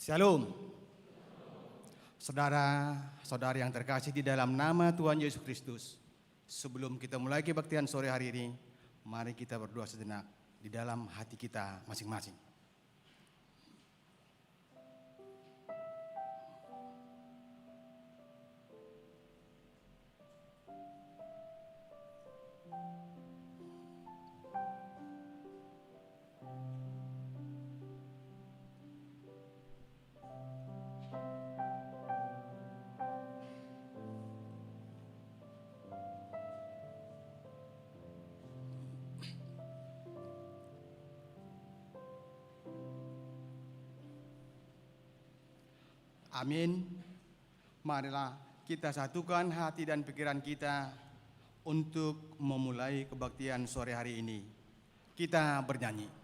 Shalom. Saudara-saudari yang terkasih di dalam nama Tuhan Yesus Kristus. Sebelum kita mulai kebaktian sore hari ini, mari kita berdoa sejenak di dalam hati kita masing-masing. Amin. Marilah kita satukan hati dan pikiran kita untuk memulai kebaktian sore hari ini. Kita bernyanyi.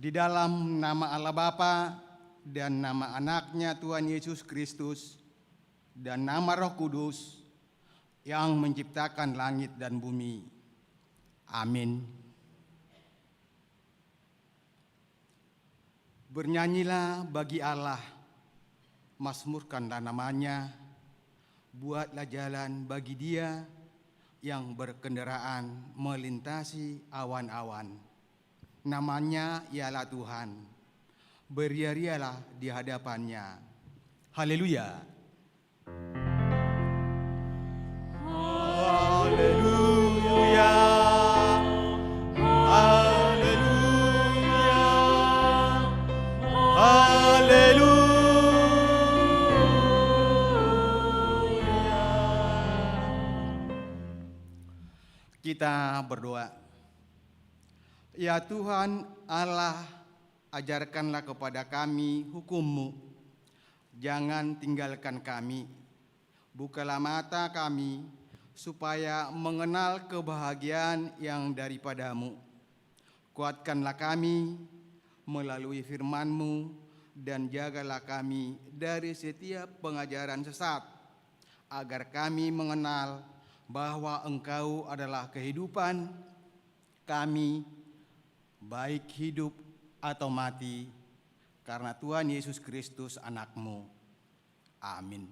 Di dalam nama Allah Bapa dan nama anaknya Tuhan Yesus Kristus dan nama Roh Kudus yang menciptakan langit dan bumi. Amin. Bernyanyilah bagi Allah, mazmurkanlah namanya, buatlah jalan bagi Dia yang berkendaraan melintasi awan-awan. Namanya ialah Tuhan, beria-rialah di hadapannya. Haleluya. Haleluya. Haleluya. Haleluya. Kita berdoa. Ya Tuhan Allah, ajarkanlah kepada kami hukum-Mu. Jangan tinggalkan kami. Bukalah mata kami supaya mengenal kebahagiaan yang daripada-Mu. Kuatkanlah kami melalui firman-Mu dan jagalah kami dari setiap pengajaran sesat, agar kami mengenal bahwa Engkau adalah kehidupan kami, baik hidup atau mati, karena Tuhan Yesus Kristus anak-Mu. Amin.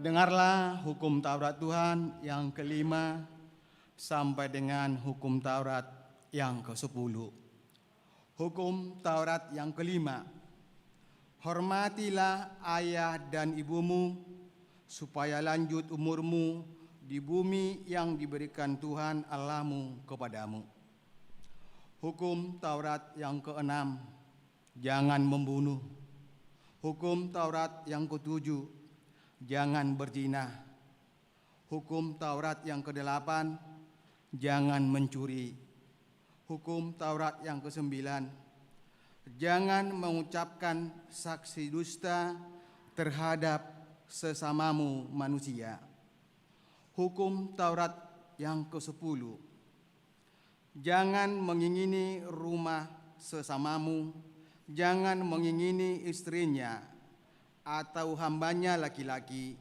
Dengarlah hukum Taurat Tuhan yang kelima sampai dengan hukum Taurat yang ke-10. Hukum Taurat yang kelima. Hormatilah ayah dan ibumu, supaya lanjut umurmu di bumi yang diberikan Tuhan Allahmu kepadamu. Hukum Taurat yang ke-6. Jangan membunuh. Hukum Taurat yang ke-7. Jangan berzina. Hukum Taurat yang ke-8, jangan mencuri. Hukum Taurat yang ke-9, jangan mengucapkan saksi dusta terhadap sesamamu manusia. Hukum Taurat yang ke-10, jangan mengingini rumah sesamamu, jangan mengingini istrinya, atau hambanya laki-laki,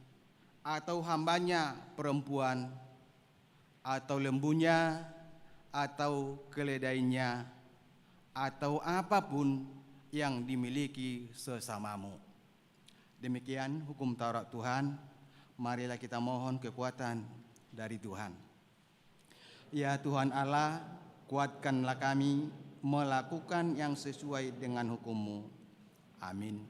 atau hambanya perempuan, atau lembunya, atau keledainya, atau apapun yang dimiliki sesamamu. Demikian hukum Taurat Tuhan. Marilah kita mohon kekuatan dari Tuhan. Ya Tuhan Allah, kuatkanlah kami melakukan yang sesuai dengan hukum-Mu. Amin.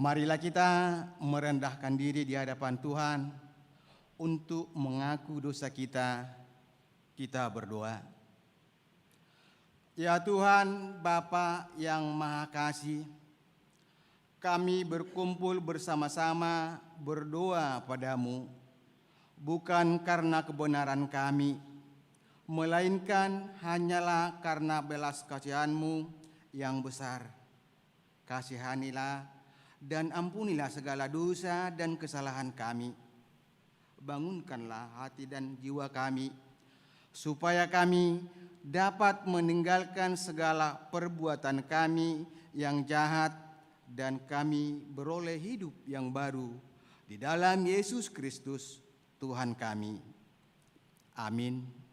Marilah kita merendahkan diri di hadapan Tuhan untuk mengaku dosa kita. Kita berdoa. Ya Tuhan, Bapa yang Maha Kasih, kami berkumpul bersama-sama berdoa padamu, bukan karena kebenaran kami, melainkan hanyalah karena belas kasihan-Mu yang besar. Kasihanilah dan ampunilah segala dosa dan kesalahan kami. Bangunkanlah hati dan jiwa kami, supaya kami dapat meninggalkan segala perbuatan kami yang jahat dan kami beroleh hidup yang baru di dalam Yesus Kristus, Tuhan kami. Amin.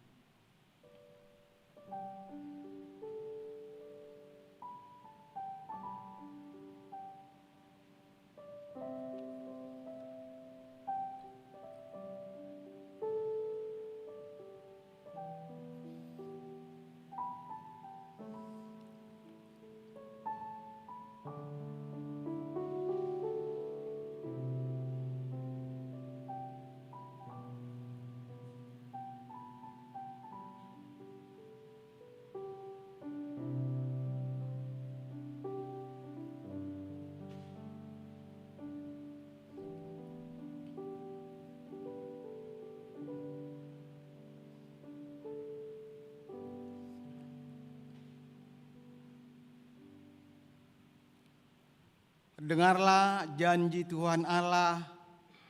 Dengarlah janji Tuhan Allah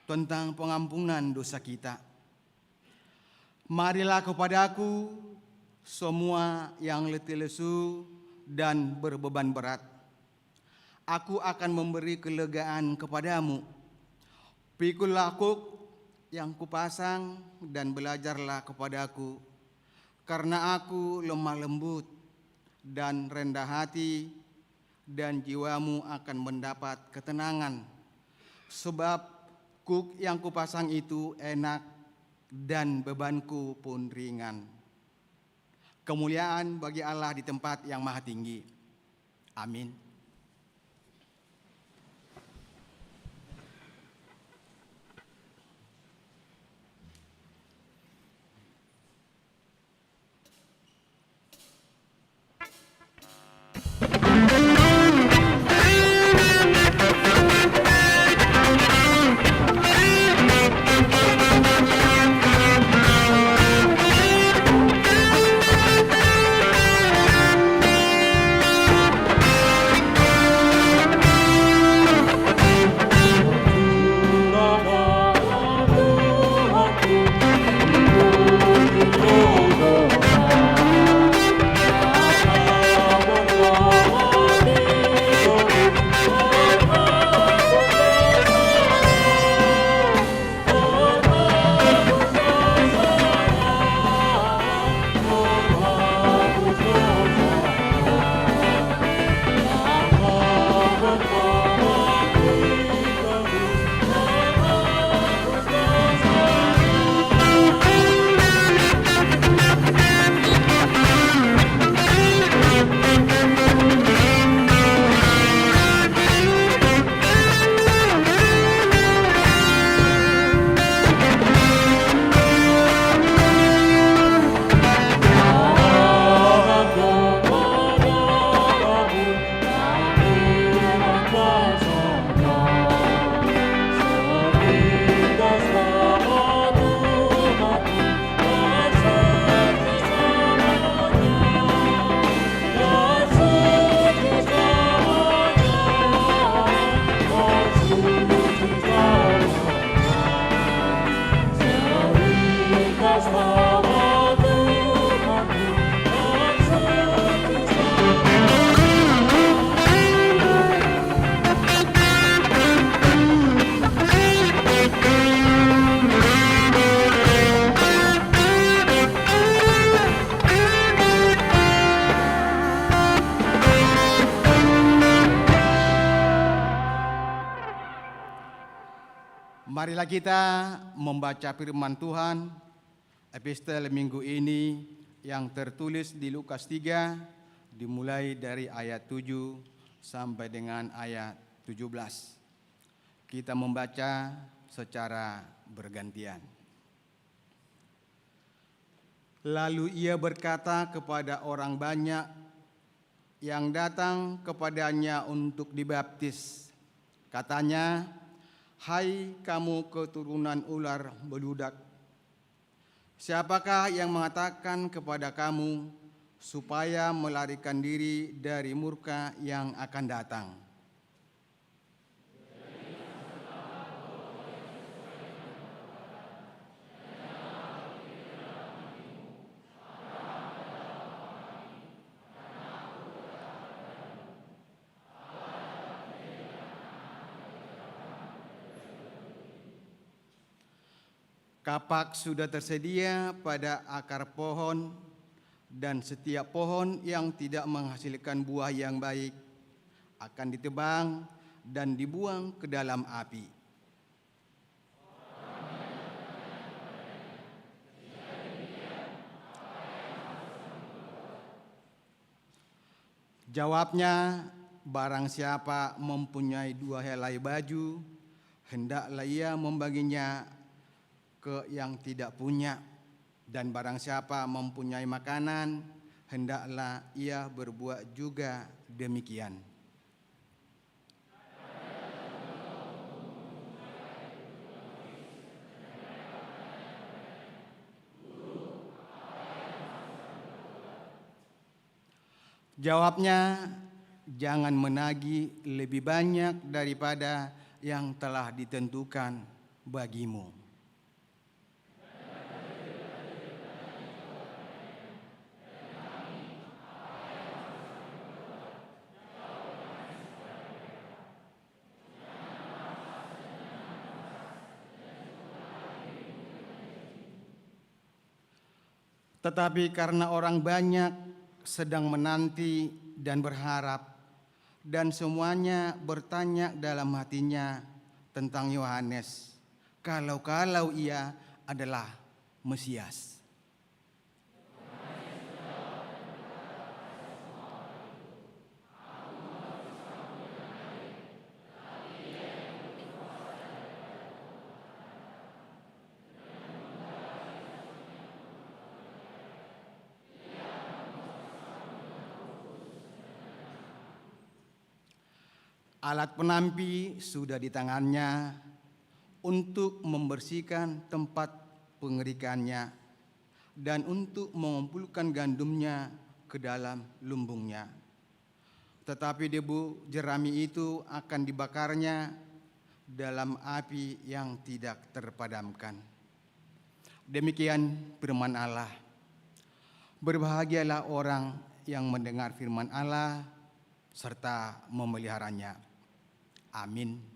tentang pengampunan dosa kita. Marilah kepadaku, semua yang letih lesu dan berbeban berat. Aku akan memberi kelegaan kepadamu. Pikullah kuk yang kupasang dan belajarlah kepadaku, karena aku lemah lembut dan rendah hati, dan jiwamu akan mendapat ketenangan. Sebab kuk yang kupasang itu enak dan bebanku pun ringan. Kemuliaan bagi Allah di tempat yang maha tinggi. Amin. Marilah kita membaca firman Tuhan, epistel minggu ini yang tertulis di Lukas 3, dimulai dari ayat 7 sampai dengan ayat 17. Kita membaca secara bergantian. Lalu ia berkata kepada orang banyak yang datang kepadanya untuk dibaptis. Katanya, "Hai kamu keturunan ular beludak, siapakah yang mengatakan kepada kamu supaya melarikan diri dari murka yang akan datang? Kapak sudah tersedia pada akar pohon, dan setiap pohon yang tidak menghasilkan buah yang baik akan ditebang dan dibuang ke dalam api. Jawabnya, barang siapa mempunyai 2 helai baju, hendaklah ia membaginya ke yang tidak punya, dan barang siapa mempunyai makanan, hendaklah ia berbuat juga demikian. Jawabnya, jangan menagih lebih banyak daripada yang telah ditentukan bagimu. Tetapi karena orang banyak sedang menanti dan berharap, dan semuanya bertanya dalam hatinya tentang Yohanes, kalau ia adalah Mesias. Alat penampi sudah di tangannya untuk membersihkan tempat pengerikannya dan untuk mengumpulkan gandumnya ke dalam lumbungnya. Tetapi debu jerami itu akan dibakarnya dalam api yang tidak terpadamkan. Demikian firman Allah. Berbahagialah orang yang mendengar firman Allah serta memeliharanya. Amin.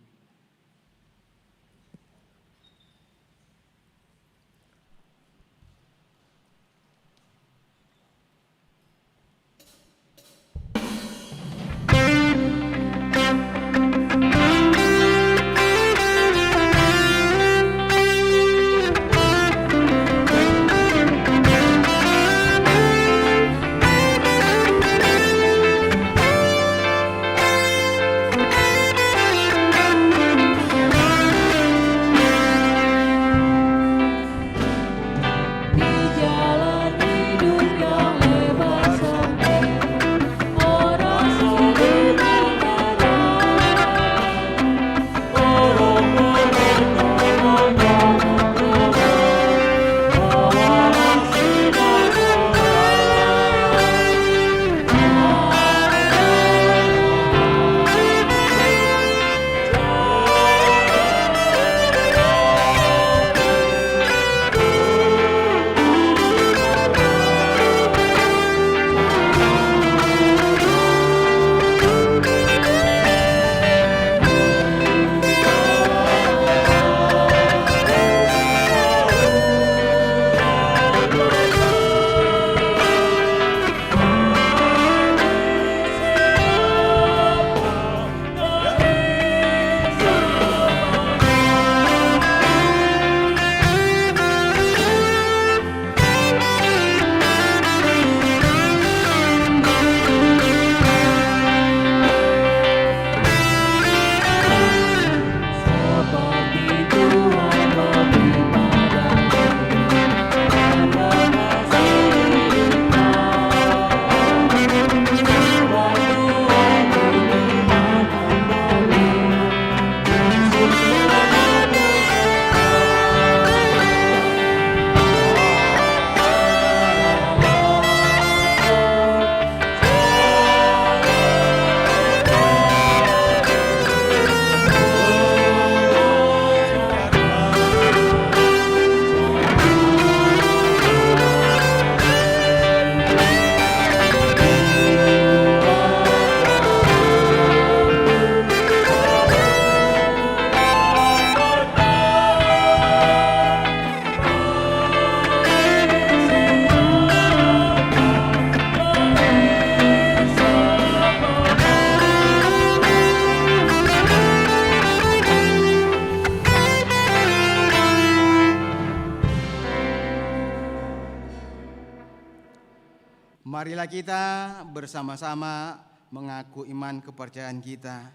Marilah kita bersama-sama mengaku iman kepercayaan kita.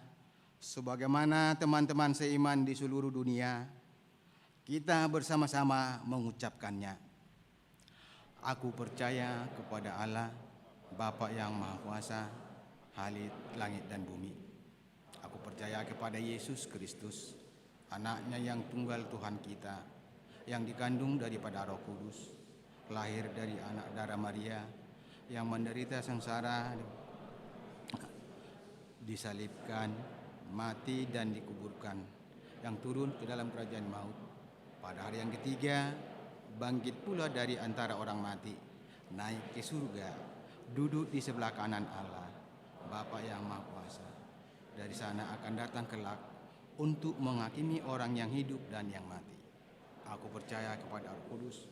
Sebagaimana teman-teman seiman di seluruh dunia, kita bersama-sama mengucapkannya. Aku percaya kepada Allah, Bapa yang Maha Kuasa, Halik langit dan bumi. Aku percaya kepada Yesus Kristus, anaknya yang tunggal Tuhan kita, yang dikandung daripada Roh Kudus, lahir dari anak darah Maria, yang menderita sengsara, disalibkan, mati dan dikuburkan, yang turun ke dalam kerajaan maut. Pada hari yang ketiga, bangkit pula dari antara orang mati, naik ke surga, duduk di sebelah kanan Allah, Bapa yang Maha Kuasa. Dari sana akan datang kelak untuk menghakimi orang yang hidup dan yang mati. Aku percaya kepada Roh Kudus,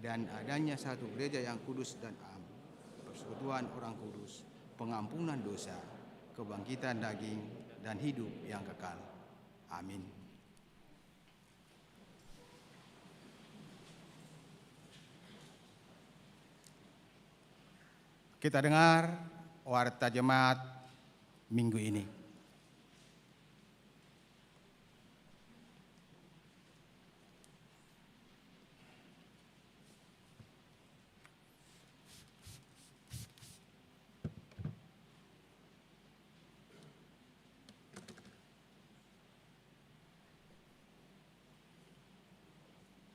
dan adanya satu gereja yang kudus dan am, persekutuan orang kudus, pengampunan dosa, kebangkitan daging, dan hidup yang kekal. Amin. Kita dengar warta jemaat minggu ini.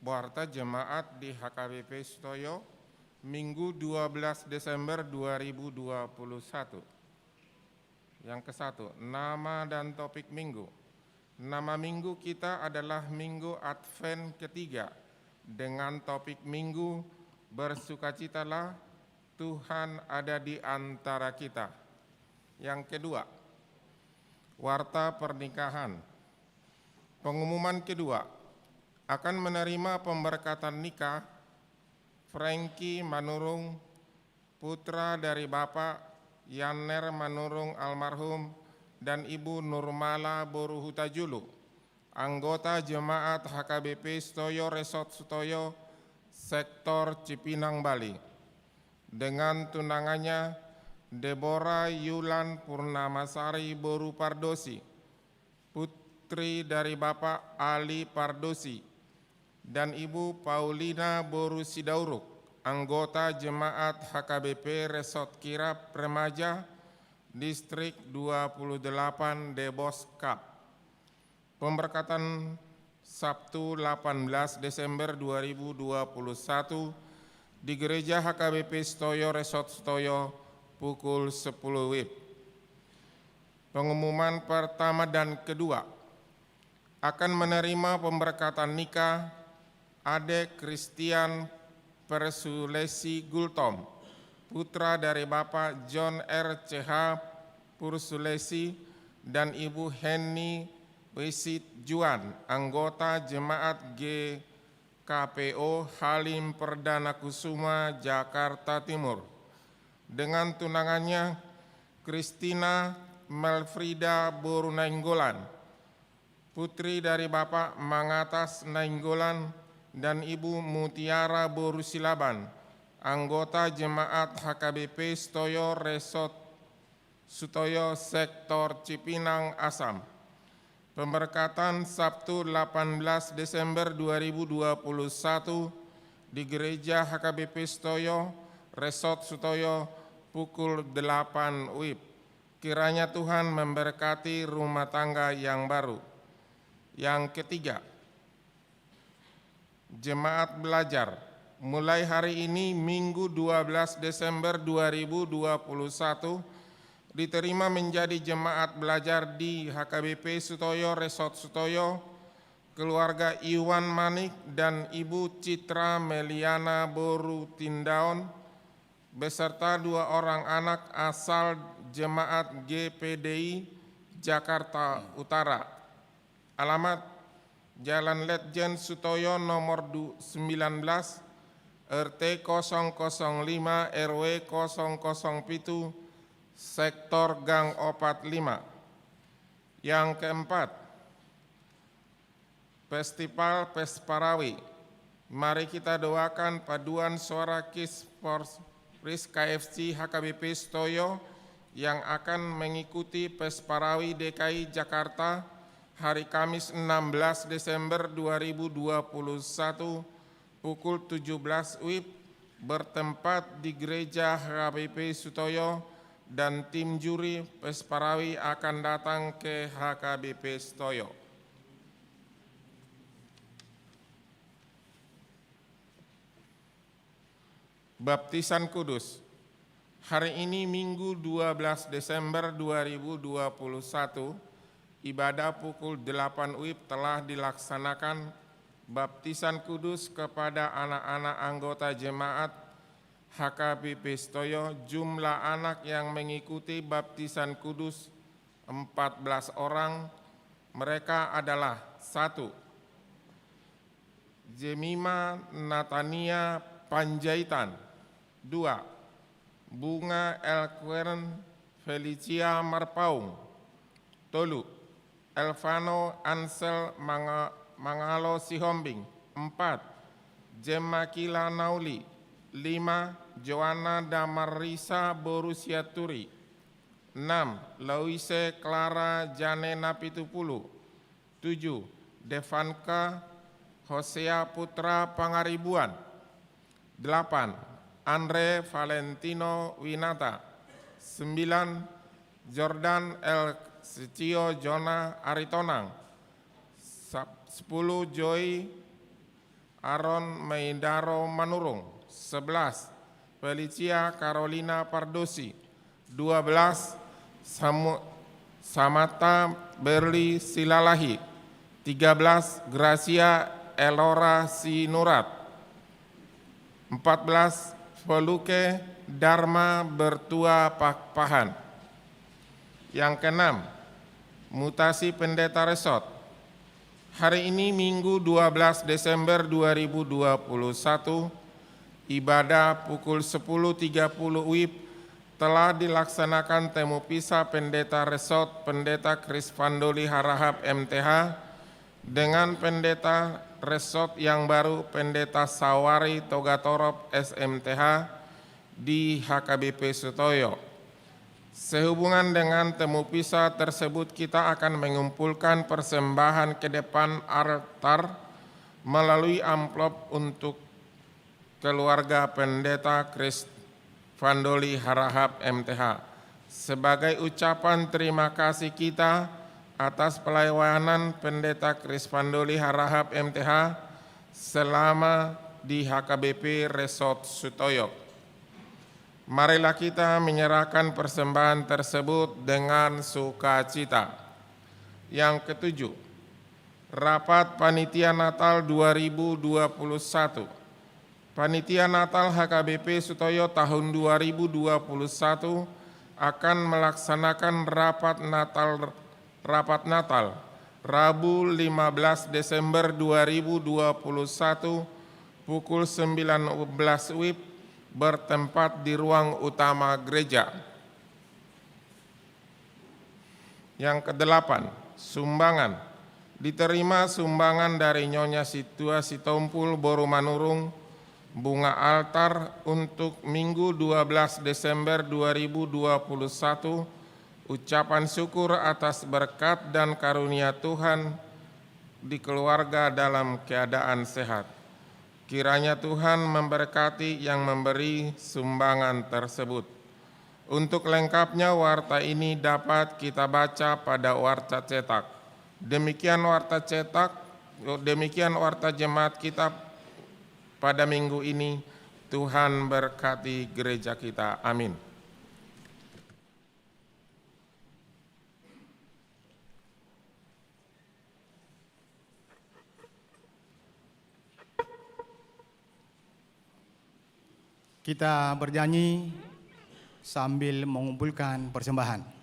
Warta jemaat di HKBP Sutoyo, Minggu 12 Desember 2021. Yang ke-1, nama dan topik minggu. Nama minggu kita adalah Minggu Advent ketiga dengan topik minggu bersukacitalah Tuhan ada di antara kita. Yang kedua, warta pernikahan. Pengumuman kedua, akan menerima pemberkatan nikah Franky Manurung, putra dari Bapak Yanner Manurung almarhum dan Ibu Nurmala Boruhutajulu, anggota jemaat HKBP Sutoyo Resort Sutoyo, Sektor Cipinang, Bali. Dengan tunangannya Deborah Yulan Purnamasari Boru Pardosi, putri dari Bapak Ali Pardosi, dan Ibu Paulina Boru Sidauruk, anggota jemaat HKBP Resort Kirap Remaja, Distrik 28 Debos Kap. Pemberkatan Sabtu 18 Desember 2021 di Gereja HKBP Sutoyo Resort Sutoyo pukul 10 WIB. Pengumuman pertama dan kedua, akan menerima pemberkatan nikah Ade Christian Persulesi Gultom, putra dari Bapak John R. CH Pursulesi dan Ibu Henny Wisit Juan, anggota jemaat GKPO Halim Perdana Kusuma, Jakarta Timur. Dengan tunangannya Christina Melfrida Boru Nainggolan, putri dari Bapak Mangatas Nainggolan dan Ibu Mutiara Boru Silaban, anggota jemaat HKBP Sutoyo Resort Sutoyo Sektor Cipinang, Asam. Pemberkatan Sabtu 18 Desember 2021 di Gereja HKBP Sutoyo Resort Sutoyo pukul 8 WIB. Kiranya Tuhan memberkati rumah tangga yang baru. Yang ketiga, jemaat belajar. Mulai hari ini Minggu 12 Desember 2021 diterima menjadi jemaat belajar di HKBP Sutoyo Resort Sutoyo, keluarga Iwan Manik dan Ibu Citra Meliana Boru Tindaon, beserta 2 orang anak asal jemaat GPDI Jakarta Utara. Alamat Jalan Letjen Sutoyo nomor 19, RT 005 RW 007, Sektor Gang Opat 5. Yang keempat, Festival Pesparawi. Mari kita doakan paduan suara KIS Polres KFC HKBP Sutoyo yang akan mengikuti Pesparawi DKI Jakarta hari Kamis 16 Desember 2021 pukul 17 WIB bertempat di Gereja HKBP Sutoyo, dan tim juri Pesparawi akan datang ke HKBP Sutoyo. Baptisan Kudus. Hari ini Minggu 12 Desember 2021, ibadah pukul 8 WIB telah dilaksanakan baptisan kudus kepada anak-anak anggota jemaat HKBP Sutoyo. Jumlah anak yang mengikuti baptisan kudus 14 orang. Mereka adalah 1. Jemima Natania Panjaitan. 2. Bunga Elqueren Felicia Marpaung. 3. Elvano Ansel Mangalo Sihombing. 4. Jemakila Nauli. 5. Joanna Damarisa Borusia Turi. 6. Louise Clara Janena Pitupulu. 7. Devanka Hosea Putra Pangaribuan. 8. Andre Valentino Winata. 9. Jordan El Sitio Jona Aritonang. 10. Joy Aaron Meidaro Manurung. 11. Felicia Carolina Pardosi. 12. Samata Berli Silalahi. 13. Gracia Elora Sinurat. 14. Voluke Dharma Bertua Pakpahan. Yang keenam, mutasi pendeta resort. Hari ini Minggu 12 Desember 2021, ibadah pukul 10.30 WIB telah dilaksanakan temu pisah pendeta resort Pendeta Kris Vandoli Harahap MTH dengan pendeta resort yang baru Pendeta Sawari Togatorop SMTH di HKBP Sutoyo. Sehubungan dengan temu pisah tersebut, kita akan mengumpulkan persembahan ke depan altar melalui amplop untuk keluarga Pendeta Kris Vandoli Harahap MTH sebagai ucapan terima kasih kita atas pelayanan Pendeta Kris Vandoli Harahap MTH selama di HKBP Resort Sutoyo. Marilah kita menyerahkan persembahan tersebut dengan sukacita. Yang ketujuh, Rapat Panitia Natal 2021. Panitia Natal HKBP Sutoyo tahun 2021 akan melaksanakan rapat Natal Rabu 15 Desember 2021 pukul 19 WIB bertempat di ruang utama gereja. Yang kedelapan, sumbangan. Diterima sumbangan dari Nyonya Situa Sitompul Borumanurung, bunga altar untuk Minggu 12 Desember 2021, ucapan syukur atas berkat dan karunia Tuhan di keluarga dalam keadaan sehat. Kiranya Tuhan memberkati yang memberi sumbangan tersebut. Untuk lengkapnya warta ini dapat kita baca pada warta cetak. Demikian warta jemaat kita pada minggu ini. Tuhan berkati gereja kita. Amin. Kita bernyanyi sambil mengumpulkan persembahan.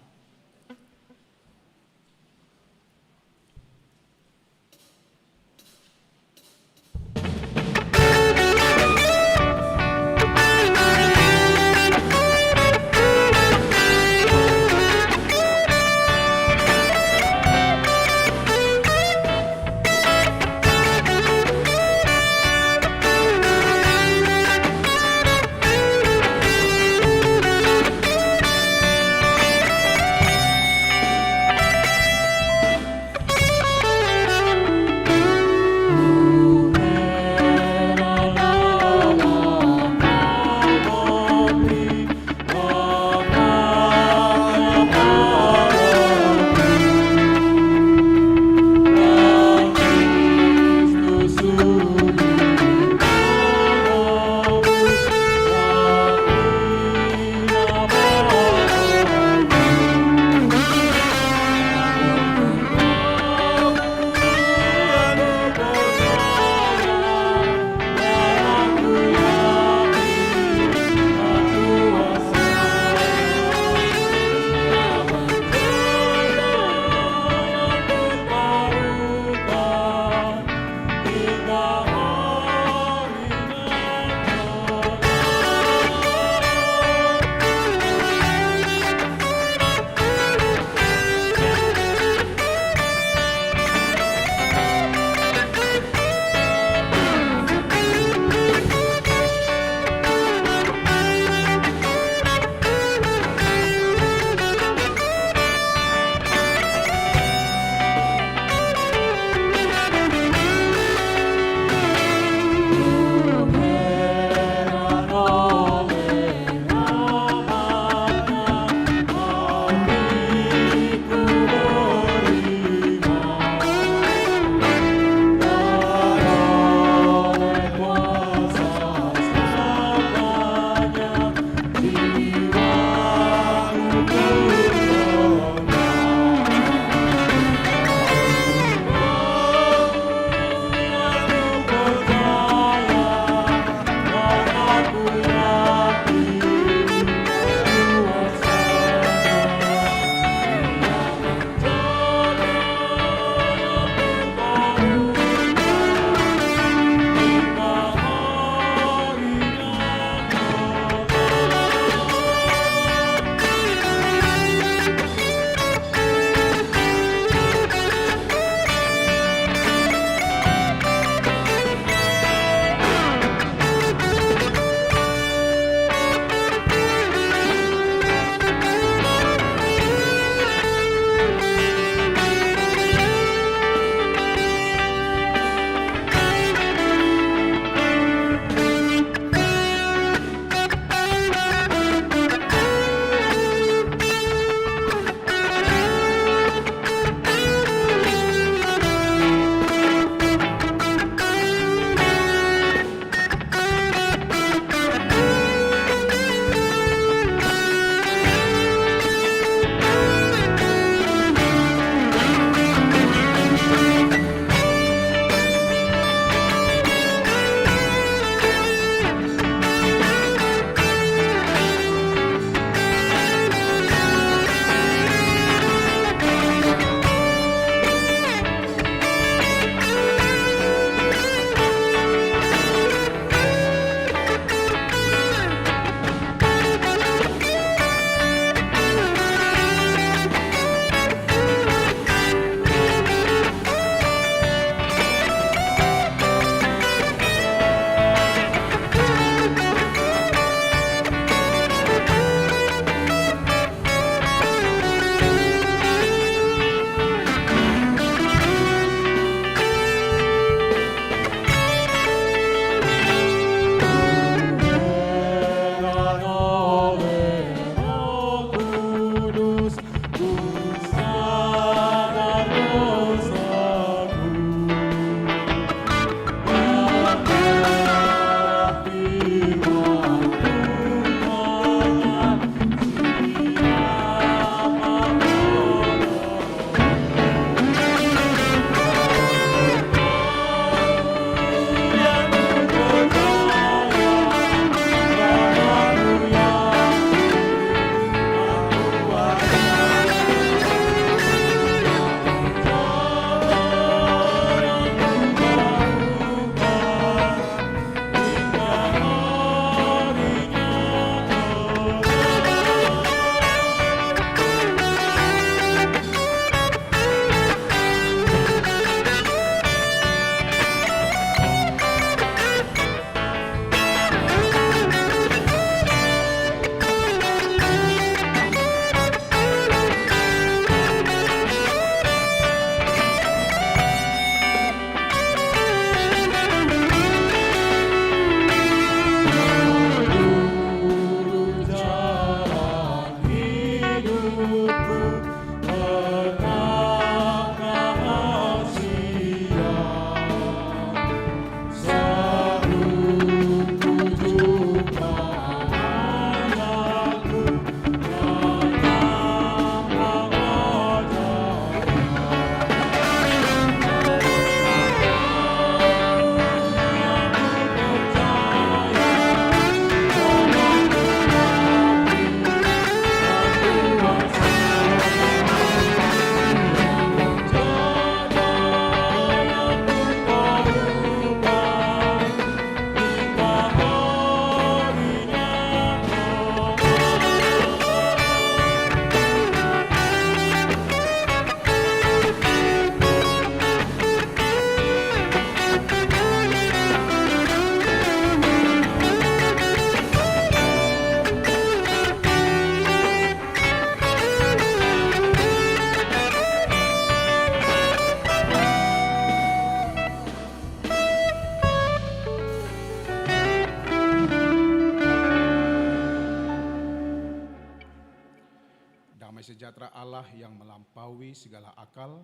Damai sejahtera Allah yang melampaui segala akal,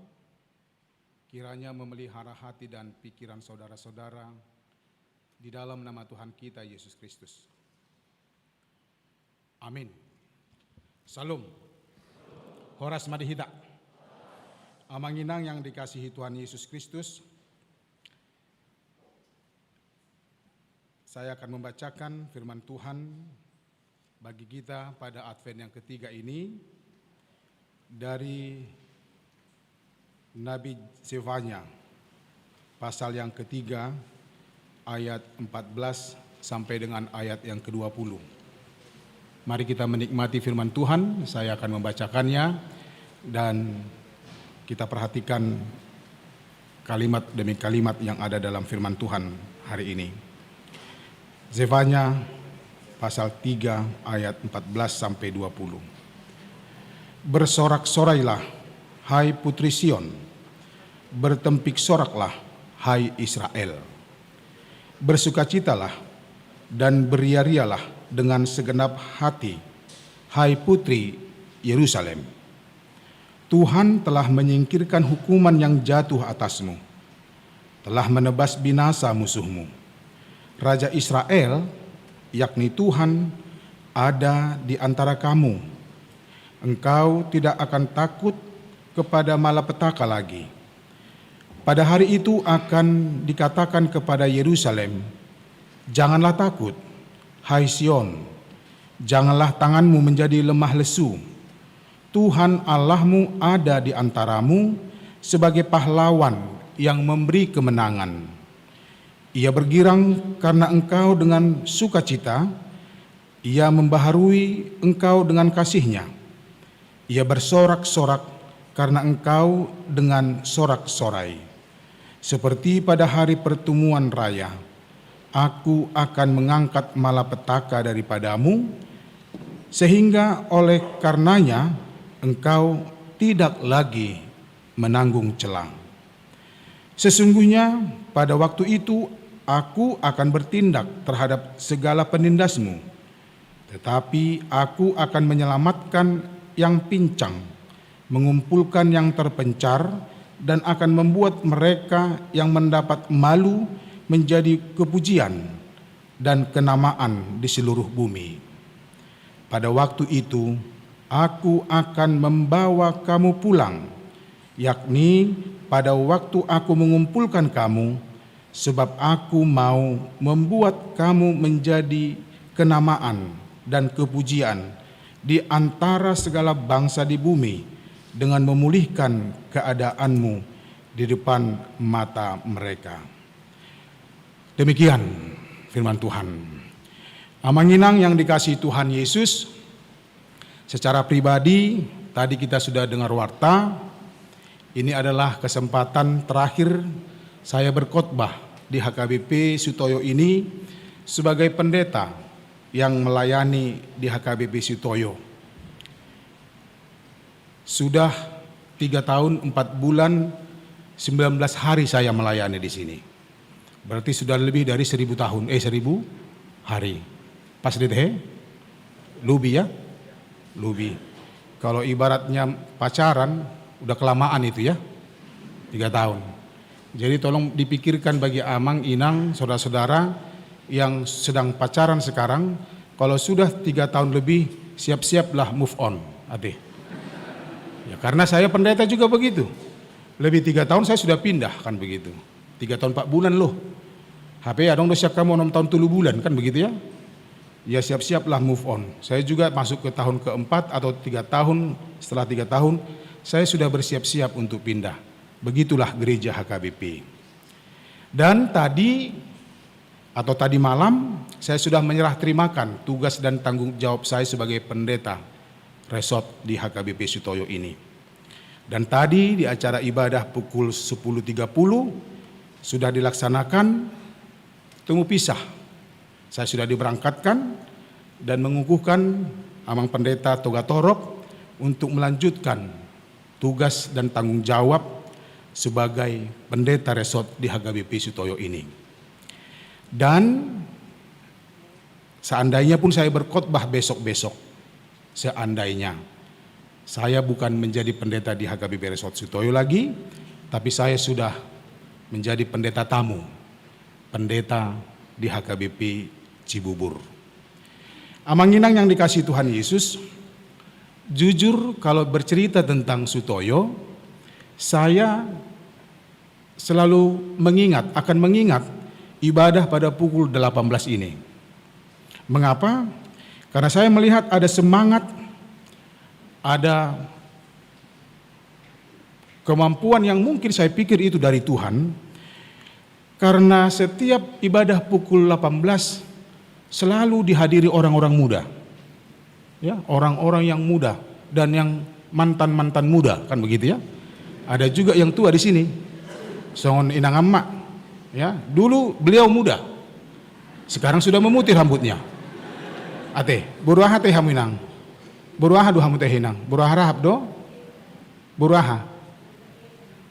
kiranya memelihara hati dan pikiran saudara-saudara di dalam nama Tuhan kita Yesus Kristus. Amin. Salam. Horas madihita. Amanginang yang dikasihi Tuhan Yesus Kristus, saya akan membacakan firman Tuhan bagi kita pada Advent yang ketiga ini dari Nabi Zefanya, pasal yang ketiga, ayat 14 sampai dengan ayat yang ke-20. Mari kita menikmati firman Tuhan, saya akan membacakannya dan kita perhatikan kalimat demi kalimat yang ada dalam firman Tuhan hari ini. Zefanya pasal 3 ayat 14 sampai 20. Bersorak-sorailah, hai putri Sion, bertempik soraklah, hai Israel. Bersukacitalah dan beria-rialah dengan segenap hati, hai putri Yerusalem. Tuhan telah menyingkirkan hukuman yang jatuh atasmu, telah menebas binasa musuhmu. Raja Israel, yakni Tuhan, ada di antara kamu. Engkau tidak akan takut kepada malapetaka lagi. Pada hari itu akan dikatakan kepada Yerusalem, janganlah takut, hai Sion, janganlah tanganmu menjadi lemah lesu. Tuhan Allahmu ada di antaramu sebagai pahlawan yang memberi kemenangan. Ia bergirang karena engkau dengan sukacita, ia membaharui engkau dengan kasih-Nya. Ia bersorak-sorak karena engkau dengan sorak-sorai. Seperti pada hari pertemuan raya, aku akan mengangkat malapetaka daripadamu, sehingga oleh karenanya engkau tidak lagi menanggung cela. Sesungguhnya pada waktu itu aku akan bertindak terhadap segala penindasmu, tetapi aku akan menyelamatkan yang pincang, mengumpulkan yang terpencar, dan akan membuat mereka yang mendapat malu menjadi kepujian dan kenamaan di seluruh bumi. Pada waktu itu, aku akan membawa kamu pulang, yakni pada waktu aku mengumpulkan kamu, sebab aku mau membuat kamu menjadi kenamaan dan kepujian di antara segala bangsa di bumi, dengan memulihkan keadaanmu di depan mata mereka. Demikian firman Tuhan. Amanginang yang dikasihi Tuhan Yesus, secara pribadi tadi kita sudah dengar warta. Ini adalah kesempatan terakhir saya berkhotbah di HKBP Sutoyo ini sebagai pendeta yang melayani di HKBP Sutoyo. Sudah 3 tahun 4 bulan 19 hari saya melayani di sini. Berarti sudah lebih dari 1000 tahun, 1000 hari. Pas di teh? Lubi ya? Lubi. Kalau ibaratnya pacaran, udah kelamaan itu ya, 3 tahun. Jadi tolong dipikirkan bagi amang, inang, saudara-saudara yang sedang pacaran sekarang, kalau sudah 3 tahun lebih, siap-siaplah move on, adeh. Ya, karena saya pendeta juga begitu. Lebih 3 tahun saya sudah pindah, kan begitu. 3 tahun 4 bulan loh. HP adong siap kamu 6 tahun 3 bulan, kan begitu ya. Ya siap-siaplah move on. Saya juga masuk ke tahun keempat atau 3 tahun, setelah 3 tahun, saya sudah bersiap-siap untuk pindah. Begitulah gereja HKBP. Dan tadi malam saya sudah menyerah terimakan tugas dan tanggung jawab saya sebagai pendeta resort di HKBP Sutoyo ini. Dan tadi di acara ibadah pukul 10.30 sudah dilaksanakan temu pisah. Saya sudah diberangkatkan dan mengukuhkan amang pendeta Toga Torok untuk melanjutkan tugas dan tanggung jawab sebagai pendeta resort di HKBP Sutoyo ini. Dan seandainya pun saya berkhotbah besok-besok, seandainya Saya bukan menjadi pendeta di HKBP Resort Sutoyo lagi, tapi saya sudah menjadi pendeta tamu, pendeta di HKBP Cibubur. Amanginang yang dikasihi Tuhan Yesus, jujur kalau bercerita tentang Sutoyo, saya selalu akan mengingat ibadah pada pukul 18 ini. Mengapa? Karena saya melihat ada semangat, ada kemampuan yang mungkin saya pikir itu dari Tuhan, karena setiap ibadah pukul 18 selalu dihadiri orang-orang muda, ya, orang-orang yang muda dan yang mantan-mantan muda, kan begitu ya. Ada juga yang tua di sini, songon inang emak, ya, dulu beliau muda, sekarang sudah memutih rambutnya. Ate, buruaha teh haminang, buruaha do hamu teh hinang, buruaha rahab do, buruaha.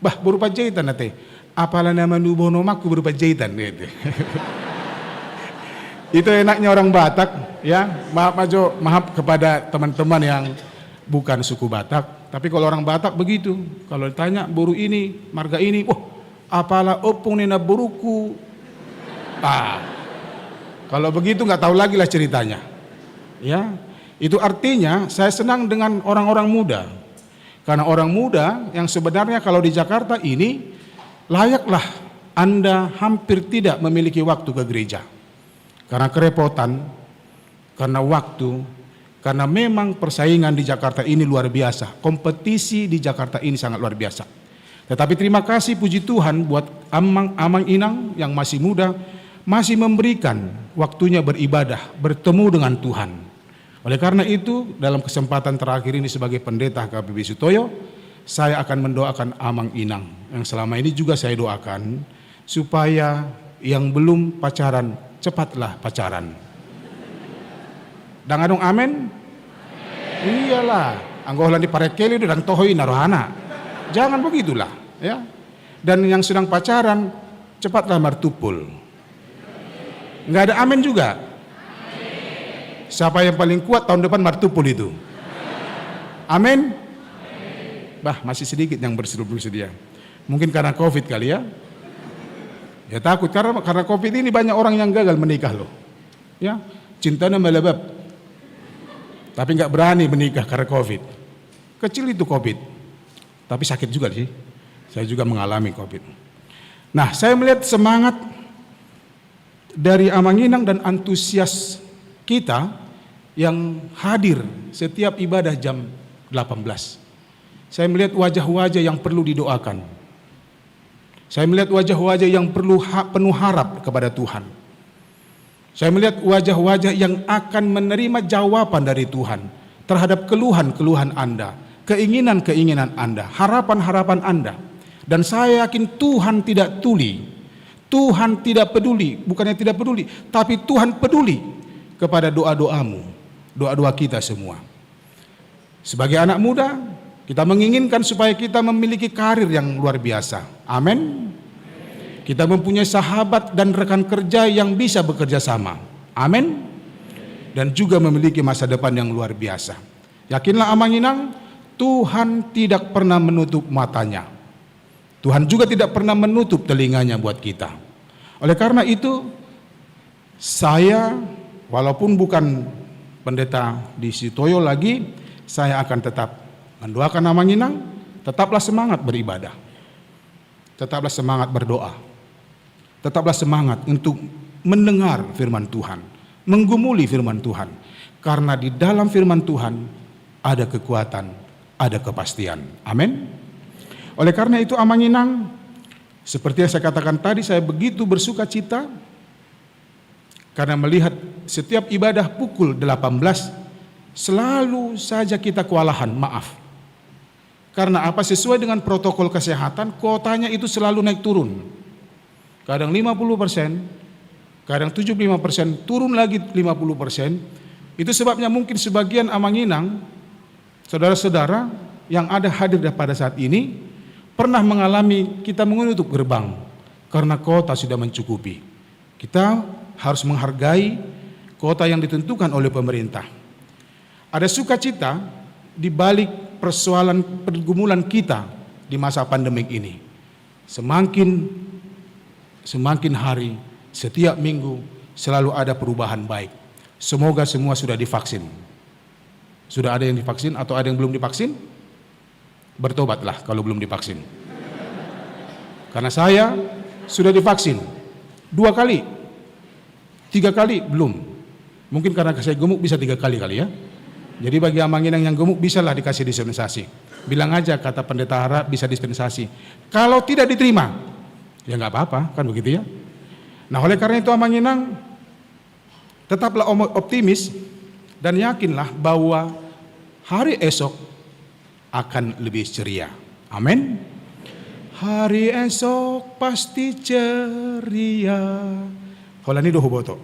Bah, berupa jahitan ate. Apalah nama nubono maku berupa jahitan gitu. Itu enaknya orang Batak, ya. Maaf kepada teman-teman yang bukan suku Batak, tapi kalau orang Batak begitu. Kalau ditanya buru ini, marga ini, apalah opung nena buruku. Kalau begitu nggak tahu lagi lah ceritanya. Ya, itu artinya saya senang dengan orang-orang muda. Karena orang muda yang sebenarnya kalau di Jakarta ini layaklah Anda hampir tidak memiliki waktu ke gereja. Karena kerepotan, karena waktu, karena memang persaingan di Jakarta ini luar biasa. Kompetisi di Jakarta ini sangat luar biasa. Tetapi terima kasih puji Tuhan buat Amang Inang yang masih muda, masih memberikan waktunya beribadah, bertemu dengan Tuhan. Oleh karena itu, dalam kesempatan terakhir ini sebagai pendeta HKBP Sutoyo, saya akan mendoakan Amang Inang yang selama ini juga saya doakan supaya yang belum pacaran cepatlah pacaran. Dangadong amin? Iyalah, anggolan di parekeli dan tohoi narohana. Jangan begitulah, ya. Dan yang sedang pacaran cepatlah martupul. Enggak ada amin juga. Siapa yang paling kuat tahun depan martupul itu? Amin? Bah, masih sedikit yang bersedia. Mungkin karena Covid kali ya. Ya takut karena Covid ini banyak orang yang gagal menikah loh. Ya, cintanya melebab. Tapi nggak berani menikah karena Covid. Kecil itu Covid. Tapi sakit juga sih. Saya juga mengalami Covid. Nah, saya melihat semangat dari Amanginang dan antusias kita yang hadir setiap ibadah jam 18. Saya melihat wajah-wajah yang perlu didoakan. Saya melihat wajah-wajah yang penuh harap kepada Tuhan. Saya melihat wajah-wajah yang akan menerima jawaban dari Tuhan terhadap keluhan-keluhan Anda, keinginan-keinginan Anda, harapan-harapan Anda. Dan saya yakin Tuhan tidak tuli, Tuhan tidak peduli, bukannya tidak peduli, tapi Tuhan peduli kepada doa-doamu, doa-doa kita semua. Sebagai anak muda, kita menginginkan supaya kita memiliki karir yang luar biasa. Amin. Kita mempunyai sahabat dan rekan kerja yang bisa bekerja sama. Amin. Dan juga memiliki masa depan yang luar biasa. Yakinlah Amanginang, Tuhan tidak pernah menutup matanya. Tuhan juga tidak pernah menutup telinganya buat kita. Oleh karena itu, saya walaupun bukan pendeta di Sutoyo lagi, saya akan tetap mendoakan Amanginang, tetaplah semangat beribadah. Tetaplah semangat berdoa. Tetaplah semangat untuk mendengar firman Tuhan, menggumuli firman Tuhan. Karena di dalam firman Tuhan ada kekuatan, ada kepastian. Amin. Oleh karena itu Amanginang, seperti yang saya katakan tadi, saya begitu bersuka cita karena melihat setiap ibadah pukul 18 selalu saja kita kewalahan, maaf. Karena apa? Sesuai dengan protokol kesehatan, kuotanya itu selalu naik turun. Kadang 50%, kadang 75%, turun lagi 50%. Itu sebabnya mungkin sebagian Amanginang, saudara-saudara yang ada hadir pada saat ini, pernah mengalami kita menutup gerbang karena kuota sudah mencukupi. Kita harus menghargai kuota yang ditentukan oleh pemerintah. Ada sukacita di balik persoalan pergumulan kita di masa pandemik ini. Semakin hari, setiap minggu selalu ada perubahan baik. Semoga semua sudah divaksin. Sudah ada yang divaksin atau ada yang belum divaksin? Bertobatlah kalau belum divaksin. Karena saya sudah divaksin 2 kali, 3 kali belum. Mungkin karena saya gemuk bisa 3 kali ya. Jadi bagi Amanginang yang gemuk bisalah dikasih dispensasi. Bilang aja kata pendeta harap bisa dispensasi. Kalau tidak diterima, ya nggak apa-apa, kan begitu ya. Nah oleh karena itu Amanginang tetaplah optimis dan yakinlah bahwa hari esok akan lebih ceria. Amin. Hari esok pasti ceria. Holani doho boto.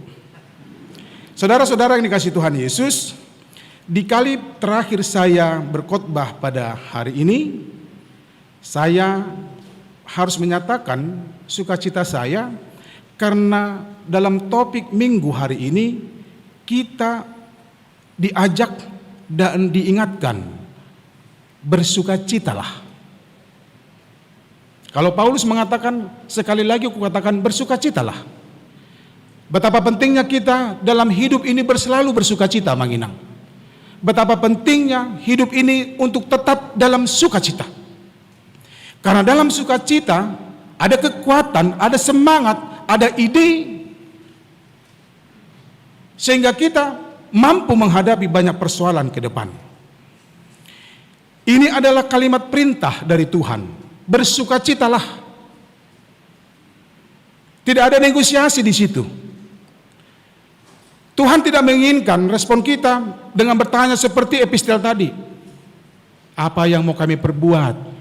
Saudara-saudara yang dikasihi Tuhan Yesus, di kali terakhir saya berkhotbah pada hari ini, saya harus menyatakan sukacita saya karena dalam topik minggu hari ini kita diajak dan diingatkan bersukacitalah. Kalau Paulus mengatakan, sekali lagi aku katakan bersukacitalah. Betapa pentingnya kita dalam hidup ini selalu bersukacita, Manginang. Betapa pentingnya hidup ini untuk tetap dalam sukacita. Karena dalam sukacita ada kekuatan, ada semangat, ada ide, sehingga kita mampu menghadapi banyak persoalan ke depan. Ini adalah kalimat perintah dari Tuhan. Bersukacitalah. Tidak ada negosiasi di situ. Tuhan tidak menginginkan respon kita dengan bertanya seperti epistel tadi. Apa yang mau kami perbuat?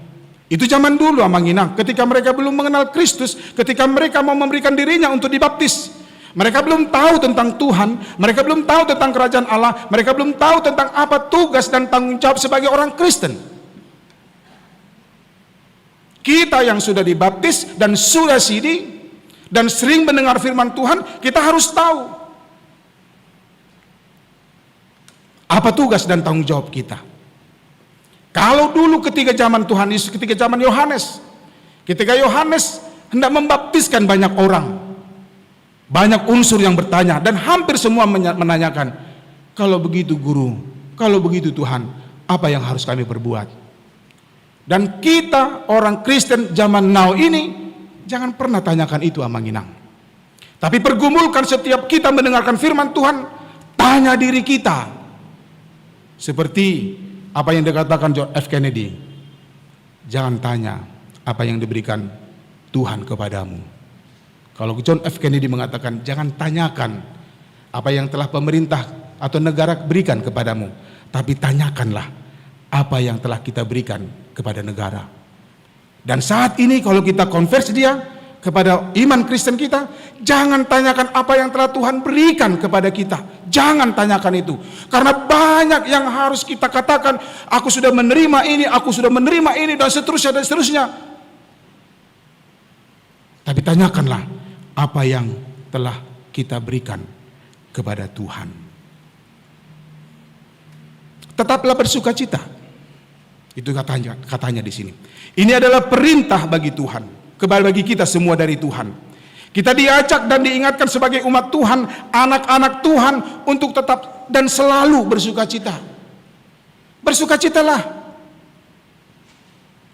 Itu zaman dulu Amanginang, ketika mereka belum mengenal Kristus, ketika mereka mau memberikan dirinya untuk dibaptis. Mereka belum tahu tentang Tuhan, mereka belum tahu tentang kerajaan Allah, mereka belum tahu tentang apa tugas dan tanggung jawab sebagai orang Kristen. Kita yang sudah dibaptis dan sudah sidi dan sering mendengar firman Tuhan, kita harus tahu apa tugas dan tanggung jawab kita. Kalau dulu ketika zaman Tuhan Yesus, ketika zaman Yohanes, ketika Yohanes hendak membaptiskan banyak orang, banyak unsur yang bertanya dan hampir semua menanyakan, kalau begitu guru, kalau begitu Tuhan, apa yang harus kami perbuat? Dan kita orang Kristen zaman now ini jangan pernah tanyakan itu Amanginang. Tapi pergumulkan setiap kita mendengarkan firman Tuhan, tanya diri kita. Seperti apa yang dikatakan John F. Kennedy, jangan tanya apa yang diberikan Tuhan kepadamu. Kalau John F. Kennedy mengatakan, jangan tanyakan apa yang telah pemerintah atau negara berikan kepadamu, tapi tanyakanlah apa yang telah kita berikan kepada negara. Dan saat ini kalau kita konversi dia kepada iman Kristen kita, jangan tanyakan apa yang telah Tuhan berikan kepada kita. Jangan tanyakan itu. Karena banyak yang harus kita katakan, aku sudah menerima ini, aku sudah menerima ini, dan seterusnya, dan seterusnya. Tapi tanyakanlah apa yang telah kita berikan kepada Tuhan. Tetaplah bersukacita. Itu katanya di sini. Ini adalah perintah bagi Tuhan, bagi kita semua dari Tuhan. Kita diajak dan diingatkan sebagai umat Tuhan, anak-anak Tuhan, untuk tetap dan selalu bersukacita. Bersukacitalah.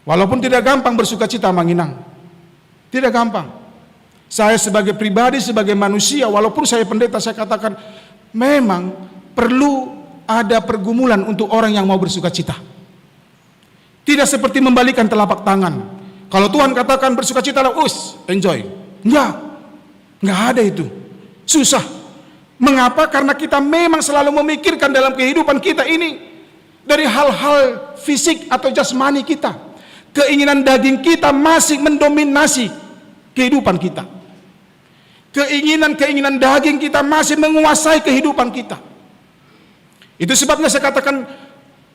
Walaupun tidak gampang bersukacita, Manginang. Tidak gampang. Saya sebagai pribadi, sebagai manusia, walaupun saya pendeta, saya katakan memang perlu ada pergumulan untuk orang yang mau bersukacita. Tidak seperti membalikan telapak tangan. Kalau Tuhan katakan bersukacitalah, enjoy. Enggak ada itu. Susah. Mengapa? Karena kita memang selalu memikirkan dalam kehidupan kita ini dari hal-hal fisik atau jasmani kita. Keinginan daging kita masih mendominasi kehidupan kita. Keinginan daging kita masih menguasai kehidupan kita. Itu sebabnya saya katakan,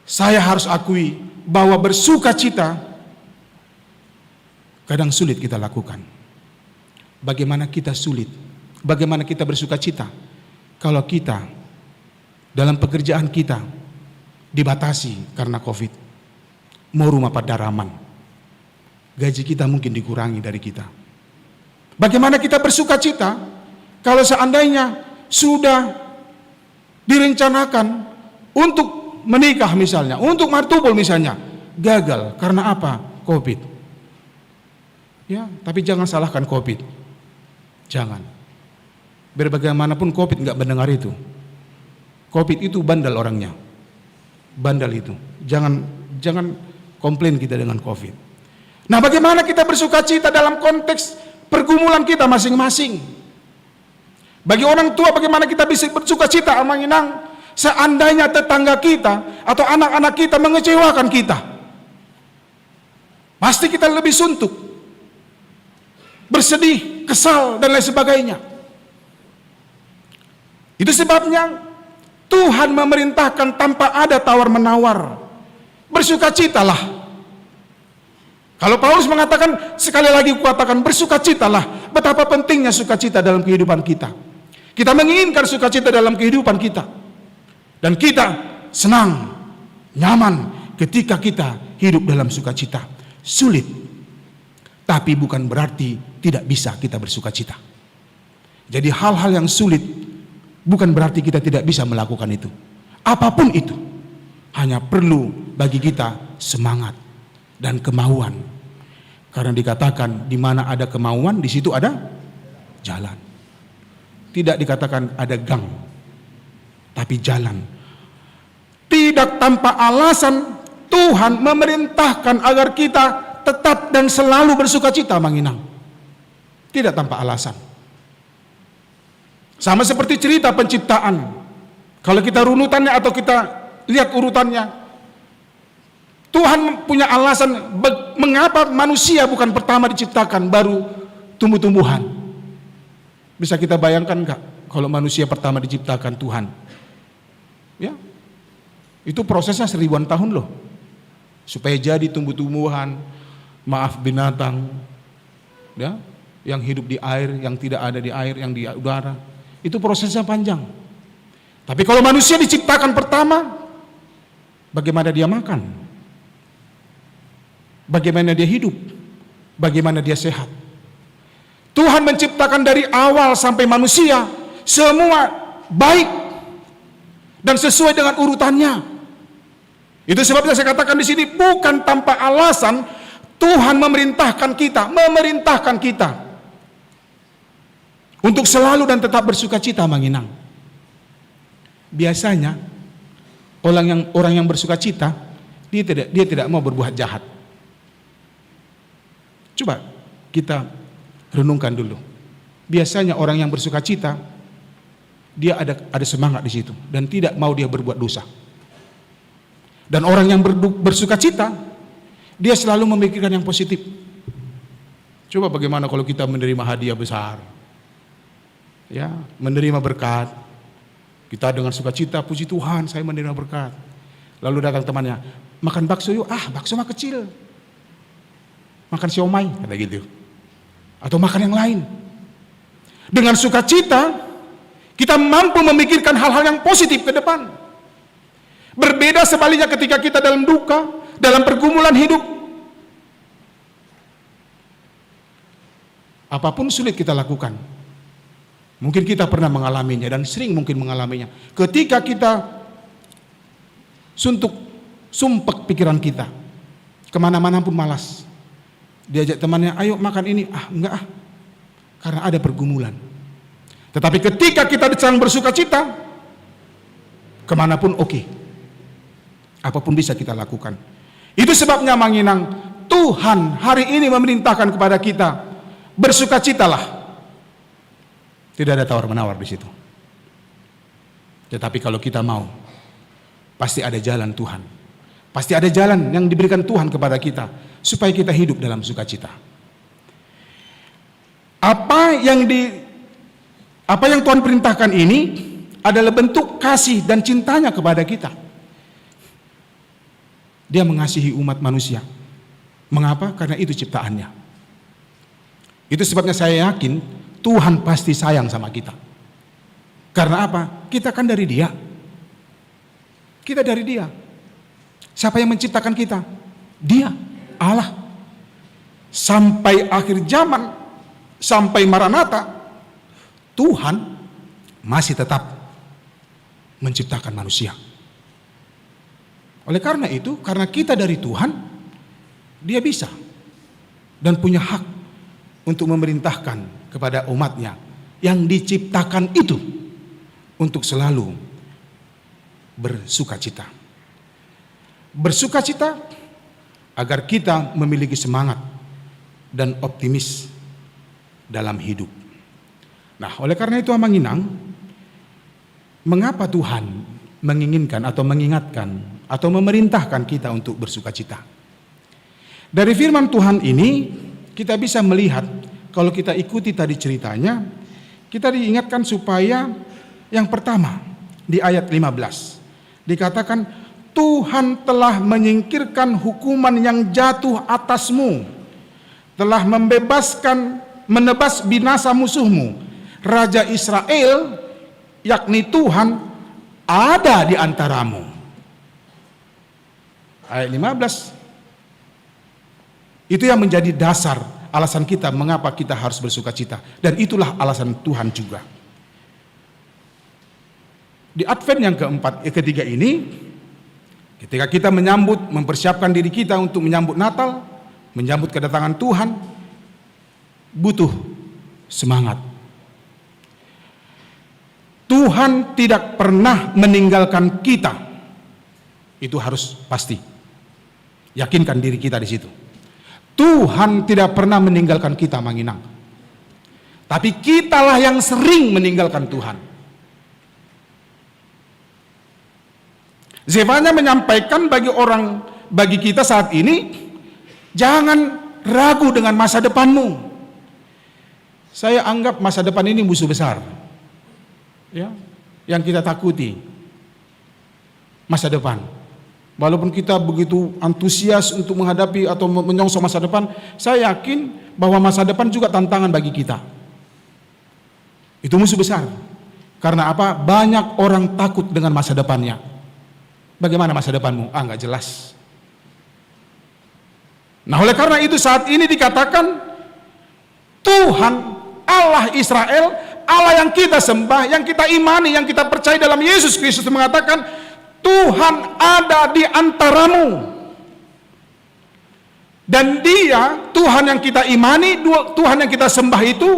saya harus akui bahwa bersukacita kadang sulit kita lakukan. Bagaimana kita sulit? Bagaimana kita bersukacita kalau kita dalam pekerjaan kita dibatasi karena COVID? mau rumah padaraman. Gaji kita mungkin dikurangi dari kita. Bagaimana kita bersuka cita kalau seandainya sudah direncanakan untuk menikah misalnya, untuk martubul misalnya, gagal karena apa? Covid. Ya, tapi jangan salahkan Covid. Jangan. Berbagaimanapun Covid nggak mendengar itu. Covid itu bandel orangnya. Bandel itu. Jangan komplain kita dengan Covid. Nah, bagaimana kita bersuka cita dalam konteks pergumulan kita masing-masing? Bagi orang tua, bagaimana kita bisa bersuka cita, Amang Inang, seandainya tetangga kita atau anak-anak kita mengecewakan kita? Pasti kita lebih suntuk, bersedih, kesal, dan lain sebagainya. Itu sebabnya Tuhan memerintahkan tanpa ada tawar-menawar, bersukacitalah. Kalau Paulus mengatakan, sekali lagi kukatakan, bersukacitalah. Betapa pentingnya sukacita dalam kehidupan kita. Kita menginginkan sukacita dalam kehidupan kita. Dan kita senang, nyaman ketika kita hidup dalam sukacita. Sulit, tapi bukan berarti tidak bisa kita bersukacita. Jadi hal-hal yang sulit bukan berarti kita tidak bisa melakukan itu. Apapun itu, hanya perlu bagi kita semangat dan kemauan. Karena dikatakan di mana ada kemauan, di situ ada jalan. Tidak dikatakan ada gang, tapi jalan. Tidak tanpa alasan Tuhan memerintahkan agar kita tetap dan selalu bersukacita, Mang Inang. Tidak tanpa alasan. Sama seperti cerita penciptaan. Kalau kita runutannya atau kita lihat urutannya, Tuhan punya alasan mengapa manusia bukan pertama diciptakan, baru tumbuh-tumbuhan. Bisa kita bayangkan enggak kalau manusia pertama diciptakan Tuhan? Ya, itu prosesnya 1000-an tahun loh. Supaya jadi tumbuh-tumbuhan, maaf binatang, ya, yang hidup di air, yang tidak ada di air, yang di udara. Itu prosesnya panjang. Tapi kalau manusia diciptakan pertama, bagaimana dia makan? Bagaimana dia hidup? Bagaimana dia sehat? Tuhan menciptakan dari awal sampai manusia semua baik dan sesuai dengan urutannya. Itu sebabnya saya katakan di sini bukan tanpa alasan Tuhan memerintahkan kita untuk selalu dan tetap bersukacita, Mang Inang. Biasanya orang yang bersukacita dia tidak mau berbuat jahat. Coba kita renungkan dulu. Biasanya orang yang bersukacita dia ada semangat di situ dan tidak mau dia berbuat dosa. Dan orang yang bersukacita dia selalu memikirkan yang positif. Coba bagaimana kalau kita menerima hadiah besar, ya, menerima berkat, kita dengan sukacita, puji Tuhan saya menerima berkat. Lalu datang temannya, makan bakso yuk, bakso mah kecil, makan siomay, kata gitu, atau makan yang lain. Dengan sukacita kita mampu memikirkan hal-hal yang positif ke depan. Berbeda sebaliknya ketika kita dalam duka, dalam pergumulan hidup, apapun sulit kita lakukan. Mungkin kita pernah mengalaminya dan sering mungkin mengalaminya. Ketika kita sumpek pikiran kita, kemana-mana pun malas. Diajak temannya, ayo makan ini, enggak karena ada pergumulan. Tetapi ketika kita sedang bersukacita, kemanapun oke. Apapun bisa kita lakukan. Itu sebabnya Mang Inang, Tuhan hari ini memerintahkan kepada kita, bersukacitalah. Tidak ada tawar-menawar di situ. Tetapi kalau kita mau, pasti ada jalan Tuhan. Pasti ada jalan yang diberikan Tuhan kepada kita supaya kita hidup dalam sukacita. Apa yang Tuhan perintahkan ini adalah bentuk kasih dan cintanya kepada kita. Dia mengasihi umat manusia. Mengapa? Karena itu ciptaannya. Itu sebabnya saya yakin Tuhan pasti sayang sama kita. Karena apa? Kita kan dari Dia. Kita dari Dia. Siapa yang menciptakan kita? Dia Allah. Sampai akhir zaman, sampai Maranatha, Tuhan masih tetap menciptakan manusia. Oleh karena itu, karena kita dari Tuhan, Dia bisa dan punya hak untuk memerintahkan kepada umatnya yang diciptakan itu untuk selalu bersukacita. Bersukacita agar kita memiliki semangat dan optimis dalam hidup. Nah, oleh karena itu Amang Inang, mengapa Tuhan menginginkan atau mengingatkan atau memerintahkan kita untuk bersukacita? Dari firman Tuhan ini kita bisa melihat, kalau kita ikuti tadi ceritanya, kita diingatkan supaya yang pertama di ayat 15 dikatakan, Tuhan telah menyingkirkan hukuman yang jatuh atasmu, telah menebas binasa musuhmu. Raja Israel, yakni Tuhan, ada di antaramu. Ayat 15. Itu yang menjadi dasar alasan kita mengapa kita harus bersukacita. Dan itulah alasan Tuhan juga. Di Advent yang ketiga ini, ketika kita mempersiapkan diri kita untuk menyambut Natal, menyambut kedatangan Tuhan, butuh semangat. Tuhan tidak pernah meninggalkan kita. Itu harus pasti. Yakinkan diri kita di situ. Tuhan tidak pernah meninggalkan kita, Mang Inang. Tapi kitalah yang sering meninggalkan Tuhan. Zefanya menyampaikan bagi kita saat ini, jangan ragu dengan masa depanmu. Saya anggap masa depan ini musuh besar, ya, yang kita takuti. Masa depan. Walaupun kita begitu antusias untuk menghadapi atau menyongsong masa depan, saya yakin bahwa masa depan juga tantangan bagi kita. Itu musuh besar. Karena apa? Banyak orang takut dengan masa depannya. Bagaimana masa depanmu? Nggak jelas. Nah, oleh karena itu saat ini dikatakan Tuhan Allah Israel, Allah yang kita sembah, yang kita imani, yang kita percaya dalam Yesus Kristus, mengatakan Tuhan ada di antaramu. Dan Dia, Tuhan yang kita imani, Tuhan yang kita sembah itu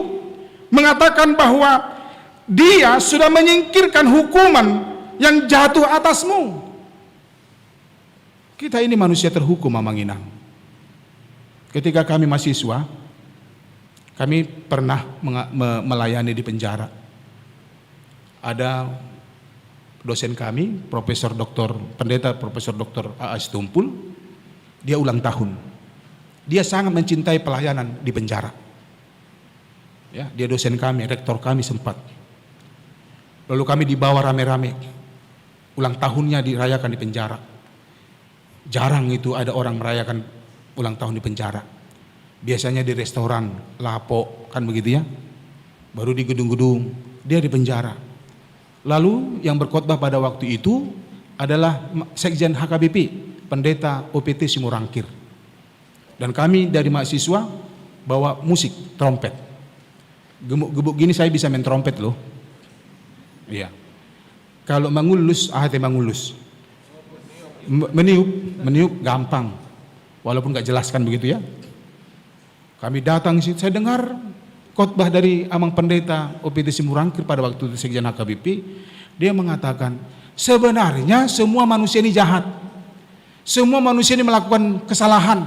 mengatakan bahwa Dia sudah menyingkirkan hukuman yang jatuh atasmu. Kita ini manusia terhukum, Amang Inang. Ketika kami mahasiswa, kami pernah melayani di penjara. Ada dosen kami, Pendeta Profesor Dr. A.A. Stumpul, dia ulang tahun. Dia sangat mencintai pelayanan di penjara. Ya, dia dosen kami, rektor kami sempat. Lalu kami dibawa rame-rame. Ulang tahunnya dirayakan di penjara. Jarang itu ada orang merayakan ulang tahun di penjara. Biasanya di restoran, lapo, kan begitu ya. Baru di gedung-gedung, dia di penjara. Lalu yang berkhotbah pada waktu itu adalah Sekjen HKBP, Pendeta OPT Simorangkir. Dan kami dari mahasiswa bawa musik, trompet. Gemuk-gemuk gini saya bisa main trompet loh. Iya. Kalau mengulus, mengulus. Meniup gampang. Walaupun gak jelaskan begitu ya. Kami datang situ, saya dengar khotbah dari Amang Pendeta OPT Simorangkir pada waktu itu Sekjen HKBP. Dia mengatakan, sebenarnya semua manusia ini jahat. Semua manusia ini melakukan kesalahan.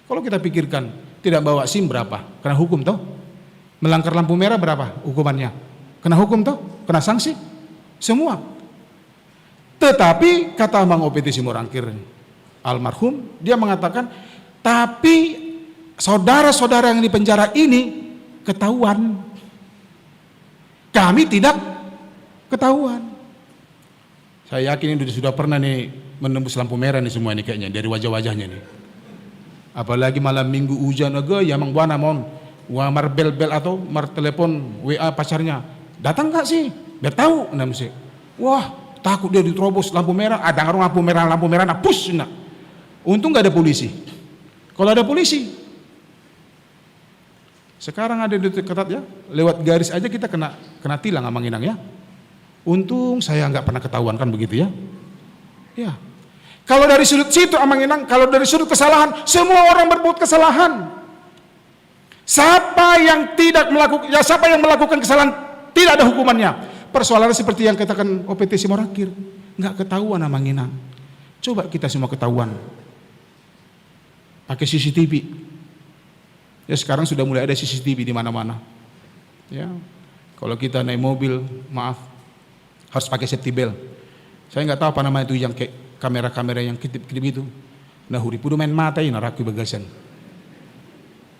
Kalau kita pikirkan, tidak bawa SIM berapa? Kena hukum toh? Melanggar lampu merah berapa hukumannya? Kena hukum toh? Kena sanksi? Semua. Tetapi kata Amang OPT Simorangkir almarhum, dia mengatakan, tapi saudara-saudara yang di penjara ini ketahuan. Kami tidak ketahuan. Saya yakin ini sudah pernah nih menembus lampu merah nih semua ini kayaknya dari wajah-wajahnya nih. Apalagi malam minggu hujan aja ya mang buana mon. Wah marbel-bel atau telepon WA pacarnya. Datang gak sih? Biar tahu namanya. Wah, takut dia diterobos lampu merah, ada lampu merah nah push nah. Untung nggak ada polisi. Kalau ada polisi, sekarang ada di ketat ya, lewat garis aja kita kena tilang Amang Inang ya. Untung saya nggak pernah ketahuan kan begitu ya. Ya. Kalau dari sudut situ Amang Inang, kalau dari sudut kesalahan, semua orang berbuat kesalahan. Siapa yang melakukan kesalahan tidak ada hukumannya. Persoalannya seperti yang katakan OPT Simorakir, nggak ketahuan Amang Inang. Coba kita semua ketahuan. Pakai CCTV. Ya sekarang sudah mulai ada CCTV di mana-mana. Ya. Kalau kita naik mobil, maaf, harus pakai safety belt. Saya nggak tahu apa nama itu yang kayak kamera-kamera yang kedip-kedip itu. Nah, huripudu main mata ini raku bagasan.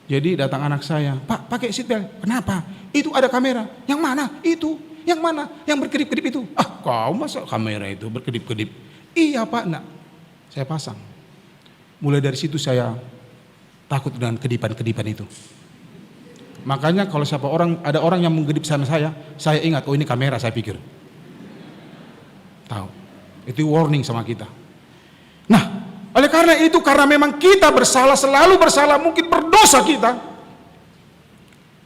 Jadi datang anak saya, Pak pakai seatbelt. Kenapa? Itu ada kamera. Yang mana? Itu. Yang mana? Yang berkedip-kedip itu. Ah, kau masa kamera itu berkedip-kedip? Iya Pak, nak. Saya pasang. Mulai dari situ saya takut dengan kedipan-kedipan itu. Makanya kalau ada orang yang menggedip sama saya ingat, oh ini kamera saya pikir. Tahu. Itu warning sama kita. Nah, oleh karena itu, karena memang kita bersalah, selalu bersalah, mungkin berdosa kita,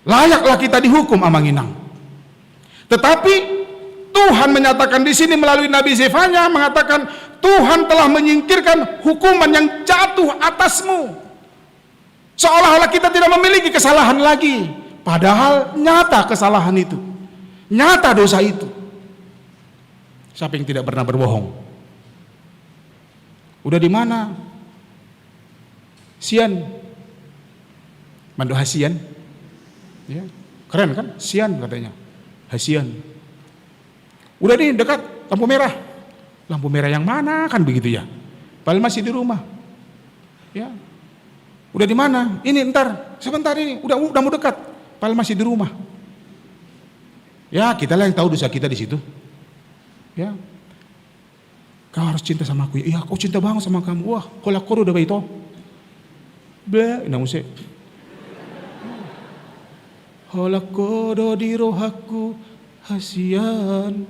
layaklah kita dihukum Amang Inang. Tetapi Tuhan menyatakan di sini melalui Nabi Zefanya mengatakan Tuhan telah menyingkirkan hukuman yang jatuh atasmu. Seolah-olah kita tidak memiliki kesalahan lagi, padahal nyata kesalahan itu, nyata dosa itu. Siapa yang tidak pernah berbohong? Udah di mana? Sian. Mandu Hasian. Ya, keren kan? Sian katanya. Hasian. Udah nih dekat lampu merah. Lampu merah yang mana kan begitu ya? Padahal masih di rumah. Ya. Udah di mana? Ini ntar, sebentar ini, udah mau dekat. Padahal masih di rumah. Ya, kita lah yang tahu dosa kita di situ. Ya. Kau harus cinta sama aku. Iya, kau cinta banget sama kamu. Wah, kolak kodo udah baik toh. Blah, ini musik. Kolak kodo di rohaku hasian.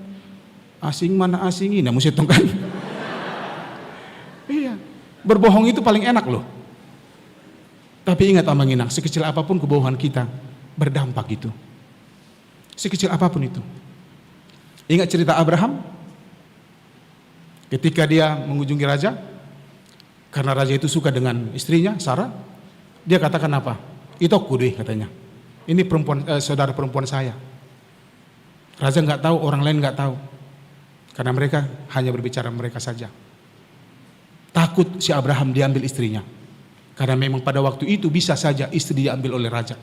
Asing mana asing ini musik tong kan. Iya. Berbohong itu paling enak loh. Tapi ingat Amang Inang, sekecil apapun kebohongan kita berdampak itu. Sekecil apapun itu. Ingat cerita Abraham? Ketika dia mengunjungi raja, karena raja itu suka dengan istrinya, Sarah, dia katakan apa? Itu aku deh katanya. Ini saudara perempuan saya. Raja nggak tahu, orang lain nggak tahu, karena mereka hanya berbicara mereka saja. Takut si Abraham diambil istrinya, karena memang pada waktu itu bisa saja istri diambil oleh raja.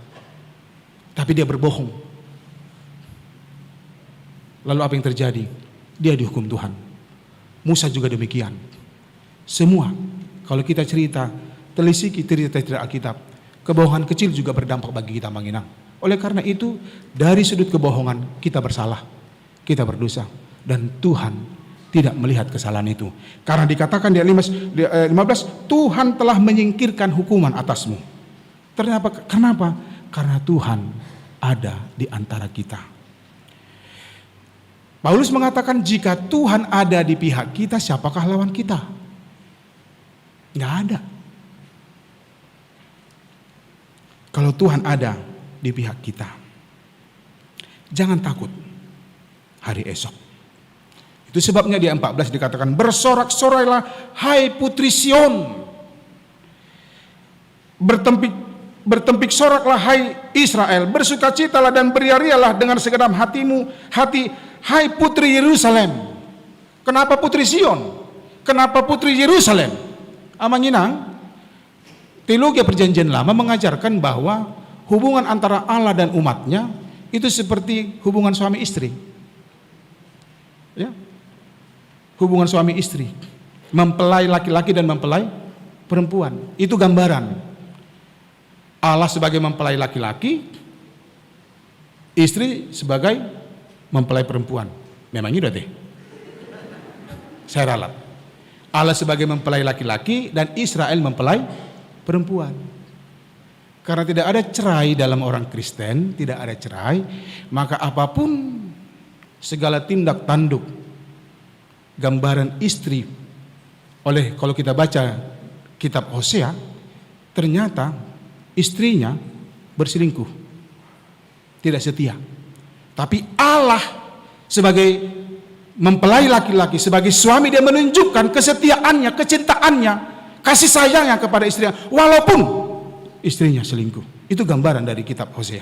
Tapi dia berbohong. Lalu apa yang terjadi? Dia dihukum Tuhan. Musa juga demikian. Semua, kalau kita cerita, telisiki cerita Alkitab, kebohongan kecil juga berdampak bagi kita Amang Inang. Oleh karena itu, dari sudut kebohongan kita bersalah, kita berdosa, dan Tuhan tidak melihat kesalahan itu. Karena dikatakan di ayat 15, Tuhan telah menyingkirkan hukuman atasmu. Kenapa? Karena Tuhan ada di antara kita. Paulus mengatakan jika Tuhan ada di pihak kita, siapakah lawan kita? Nggak ada. Kalau Tuhan ada di pihak kita, jangan takut hari esok. Itu sebabnya di ayat 14 dikatakan, bersorak-sorailah hai putri Sion. Bertempik soraklah hai Israel. Bersukacitalah dan beriarialah dengan segenap hatimu, hai putri Yerusalem. Kenapa putri Sion? Kenapa putri Yerusalem? Amang Inang, teologi Perjanjian Lama mengajarkan bahwa hubungan antara Allah dan umatnya itu seperti hubungan suami istri. Ya. Hubungan suami istri, mempelai laki-laki dan mempelai perempuan. Itu gambaran. Allah sebagai mempelai laki-laki, istri sebagai mempelai perempuan. Memang ini udah deh. Saya ralat. Allah sebagai mempelai laki-laki dan Israel mempelai perempuan. Karena tidak ada cerai dalam orang Kristen, tidak ada cerai, maka apapun segala tindak tanduk gambaran istri kalau kita baca kitab Hosea, ternyata istrinya berselingkuh, tidak setia. Tapi Allah sebagai mempelai laki-laki, sebagai suami, dia menunjukkan kesetiaannya, kecintaannya, kasih sayangnya kepada istrinya, walaupun istrinya selingkuh. Itu gambaran dari kitab Hosea.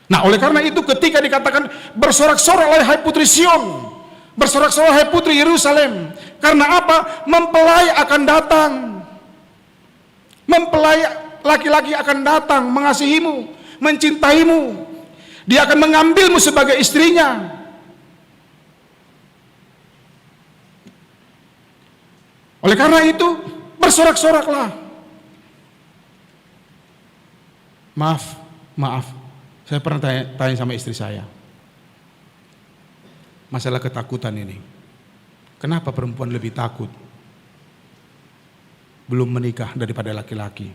Nah, oleh karena itu ketika dikatakan bersorak-soraklah hai putri Sion, bersorak-sorak hai putri Yerusalem. Karena apa? Mempelai akan datang. Mempelai laki-laki akan datang mengasihimu, mencintaimu. Dia akan mengambilmu sebagai istrinya. Oleh karena itu, bersorak-soraklah. Maaf. Saya pernah tanya sama istri saya. Masalah ketakutan ini. Kenapa perempuan lebih takut belum menikah daripada laki-laki?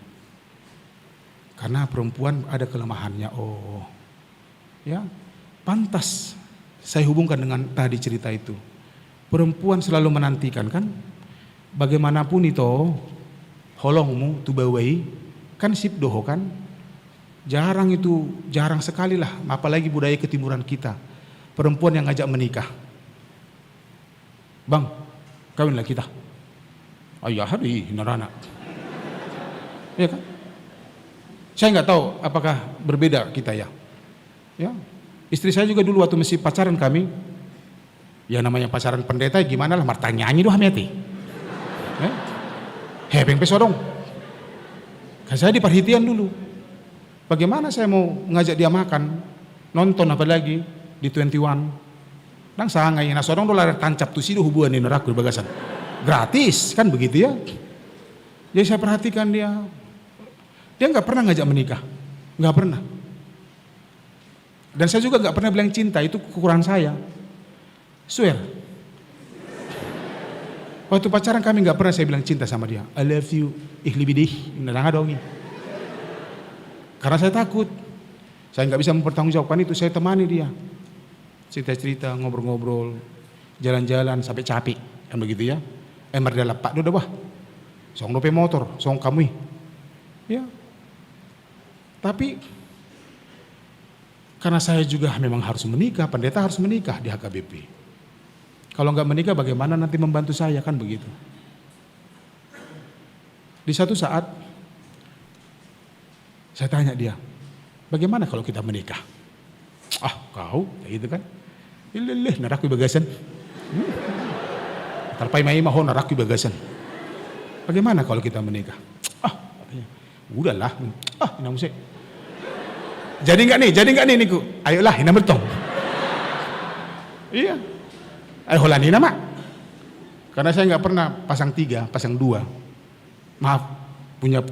Karena perempuan ada kelemahannya. Oh, ya, pantas saya hubungkan dengan tadi cerita itu. Perempuan selalu menantikan, kan? Bagaimanapun itu, holongmu tubawai kan sipdoho, kan? Jarang sekali lah, apalagi budaya ketimuran kita. Perempuan yang ngajak menikah. Bang, kawinlah kita. Ayah hari narana. Ya kan? Saya nggak tahu apakah berbeda kita ya. Ya, istri saya juga dulu waktu masih pacaran kami, ya namanya pacaran pendeta gimana lah, marta nyanyi doh hameti. Hebeng pesodong. Kan saya diperhatian dulu. Bagaimana saya mau ngajak dia makan, nonton apalagi di 21. Nang sangai na sodong dolar tancap tuh sih hubungan ini neraku bagasan. Gratis kan begitu ya. Jadi saya perhatikan dia. Dia nggak pernah ngajak menikah. Nggak pernah. Dan saya juga nggak pernah bilang cinta, itu kekurangan saya. Swear. Waktu pacaran kami nggak pernah saya bilang cinta sama dia. I love you, ihlibidih, dong. Karena saya takut. Saya nggak bisa mempertanggungjawabkan itu. Saya temani dia. Cerita-cerita, ngobrol-ngobrol, jalan-jalan sampai capek, kan begitu ya. Merdela pak udah bah. Song dope motor, song kamu. Ya. Tapi karena saya juga memang harus menikah, pendeta harus menikah di HKBP. Kalau nggak menikah bagaimana nanti membantu saya, kan begitu. Di satu saat saya tanya dia, bagaimana kalau kita menikah? Ah, kau, kayak gitu kan? Ililih, narakui bagasan. Tarpai mai mahon narakui bagasan. Bagaimana kalau kita menikah? Ah, udahlah. Ah, inang musik. Jadi nggak nih niku? Ayolah, ina bertong. Iya. Ayo holani nama. Karena saya nggak pernah pasang 3, pasang 2. Maaf, punya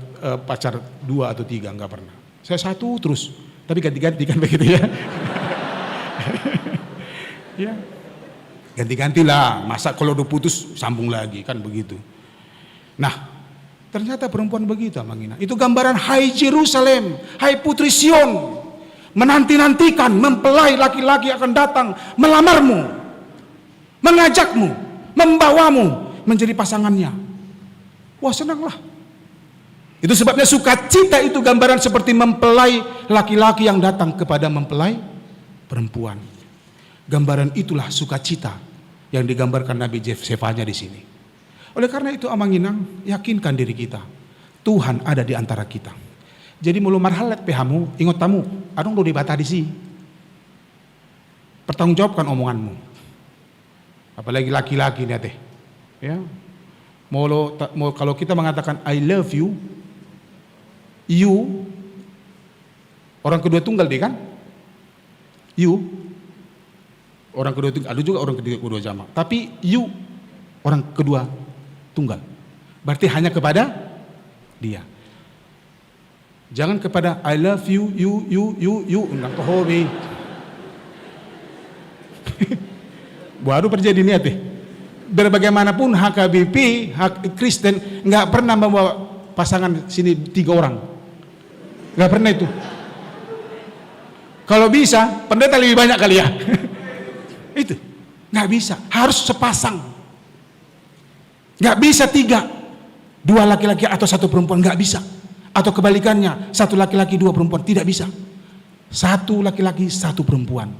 pacar 2 atau 3 nggak pernah. Saya 1 terus, tapi ganti-ganti kan begitu ya. Ya, ganti-gantilah. Masa kalau udah putus sambung lagi kan begitu. Nah, ternyata perempuan begitu, Mangina. Itu gambaran hai Yerusalem, hai putri Sion. Menanti-nantikan mempelai laki-laki akan datang melamarmu, mengajakmu, membawamu menjadi pasangannya. Wah, senanglah. Itu sebabnya sukacita itu gambaran seperti mempelai laki-laki yang datang kepada mempelai perempuan. Gambaran itulah sukacita yang digambarkan Nabi Zefanya di sini. Oleh karena itu Amanginang, yakinkan diri kita, Tuhan ada di antara kita. Jadi mulu marhalat pehamu, ingat tamu, adong do dibata di sini. Pertanggungjawabkan omonganmu. Apalagi laki-laki nih teh. Ya. Mau kalau kita mengatakan I love you, you orang kedua tunggal deh kan? You orang kedua tunggal, ada juga orang kedua jamak. Tapi you orang kedua tunggal. Berarti hanya kepada dia. Jangan kepada I love you, you, undang ke hobi. Baru terjadi niat deh. Berbagaimanapun HKBP, hak Kristen nggak pernah membawa pasangan sini 3 orang, nggak pernah itu. Kalau bisa, pendeta lebih banyak kali ya. Itu nggak bisa, harus sepasang. Nggak bisa 3. 2 laki-laki atau 1 perempuan, nggak bisa. Atau kebalikannya, 1 laki-laki 2 perempuan, tidak bisa. 1 laki-laki 1 perempuan.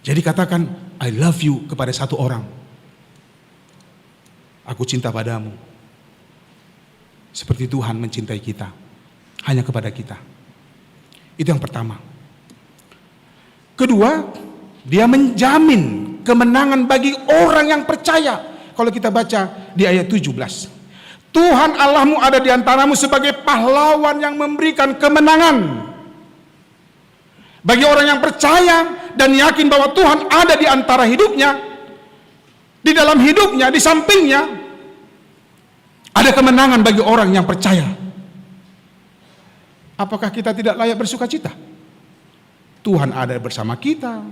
Jadi katakan I love you kepada 1 orang. Aku cinta padamu. Seperti Tuhan mencintai kita, hanya kepada kita. Itu yang pertama. Kedua, dia menjamin kemenangan bagi orang yang percaya. Kalau kita baca di ayat 17, Tuhan Allahmu ada di antaramu sebagai pahlawan yang memberikan kemenangan bagi orang yang percaya dan yakin bahwa Tuhan ada di antara hidupnya, di dalam hidupnya, di sampingnya. Ada kemenangan bagi orang yang percaya. Apakah kita tidak layak bersuka cita? Tuhan ada bersama kita,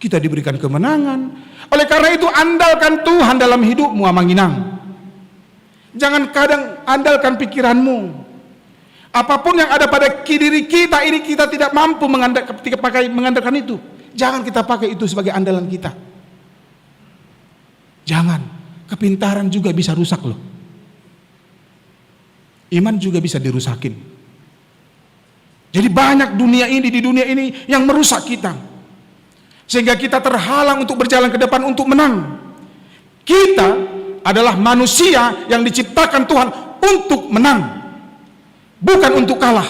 kita diberikan kemenangan. Oleh karena itu andalkan Tuhan dalam hidupmu, Amanginang. Jangan kadang andalkan pikiranmu. Apapun yang ada pada diri kita ini, kita tidak mampu mengandalkan itu. Jangan kita pakai itu sebagai andalan kita. Jangan. Kepintaran juga bisa rusak loh. Iman juga bisa dirusakin. Jadi banyak di dunia ini yang merusak kita. Sehingga kita terhalang untuk berjalan ke depan untuk menang. Kita adalah manusia yang diciptakan Tuhan untuk menang, bukan untuk kalah.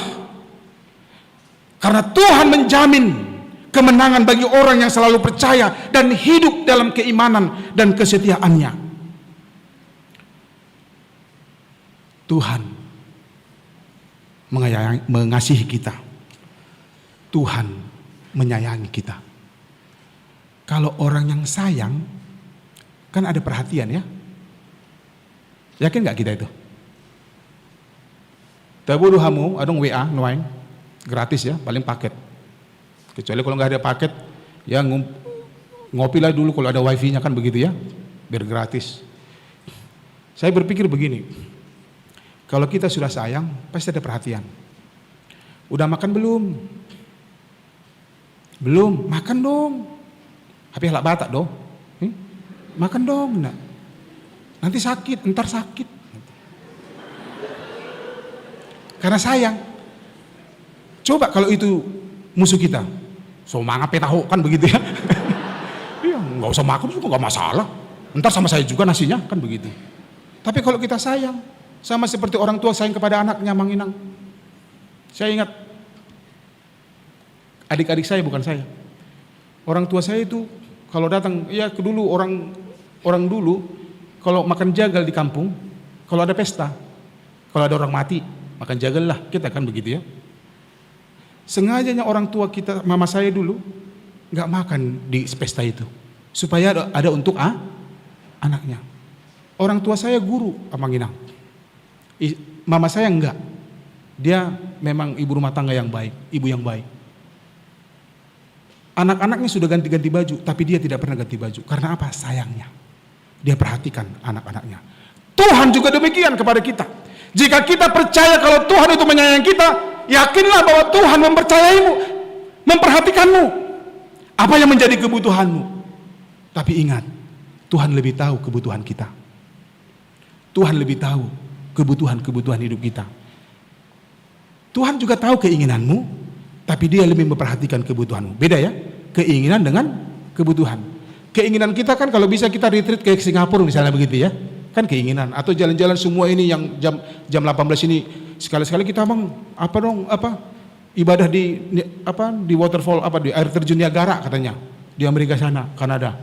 Karena Tuhan menjamin kemenangan bagi orang yang selalu percaya dan hidup dalam keimanan dan kesetiaannya. Tuhan mengasihi kita. Tuhan menyayangi kita. Kalau orang yang sayang, kan ada perhatian ya. Yakin nggak kita itu? Tabudu hamu, adong WA, noain, gratis ya, paling paket. Kecuali kalau nggak ada paket, ya ngopi lah dulu kalau ada wifi-nya kan begitu ya, biar gratis. Saya berpikir begini, kalau kita sudah sayang, pasti ada perhatian. Udah makan belum? Belum, makan dong. Tapi halak batak dong. Makan dong, nak. Nanti sakit, entar sakit. Karena sayang. Coba kalau itu musuh kita, so mangap tahu kan begitu ya. Iya, nggak usah makan juga nggak masalah. Entar sama saya juga nasinya kan begitu. Tapi kalau kita sayang, sama seperti orang tua sayang kepada anaknya, Manginang. Saya ingat adik-adik saya, bukan saya. Orang tua saya itu kalau datang, ya dulu orang dulu kalau makan jagal di kampung, kalau ada pesta, kalau ada orang mati, makan jagal lah, kita kan begitu ya. Sengajanya orang tua kita, mama saya dulu, nggak makan di pesta itu, supaya ada untuk anaknya. Orang tua saya guru, Amanginang. Mama saya enggak, dia memang ibu rumah tangga yang baik, ibu yang baik. Anak-anaknya sudah ganti-ganti baju, tapi dia tidak pernah ganti baju. Karena apa? Sayangnya. Dia perhatikan anak-anaknya. Tuhan juga demikian kepada kita. Jika kita percaya kalau Tuhan itu menyayangi kita, yakinlah bahwa Tuhan mempercayaimu, memperhatikanmu. Apa yang menjadi kebutuhanmu. Tapi ingat, Tuhan lebih tahu kebutuhan kita. Tuhan lebih tahu kebutuhan-kebutuhan hidup kita. Tuhan juga tahu keinginanmu, tapi dia lebih memperhatikan kebutuhanmu. Beda ya, keinginan dengan kebutuhan. Keinginan kita kan kalau bisa kita retreat ke Singapura misalnya begitu ya, kan keinginan. Atau jalan-jalan semua ini yang jam 18 ini, sekali-sekali kita ibadah di waterfall, di air terjun Niagara katanya, di Amerika sana, Kanada.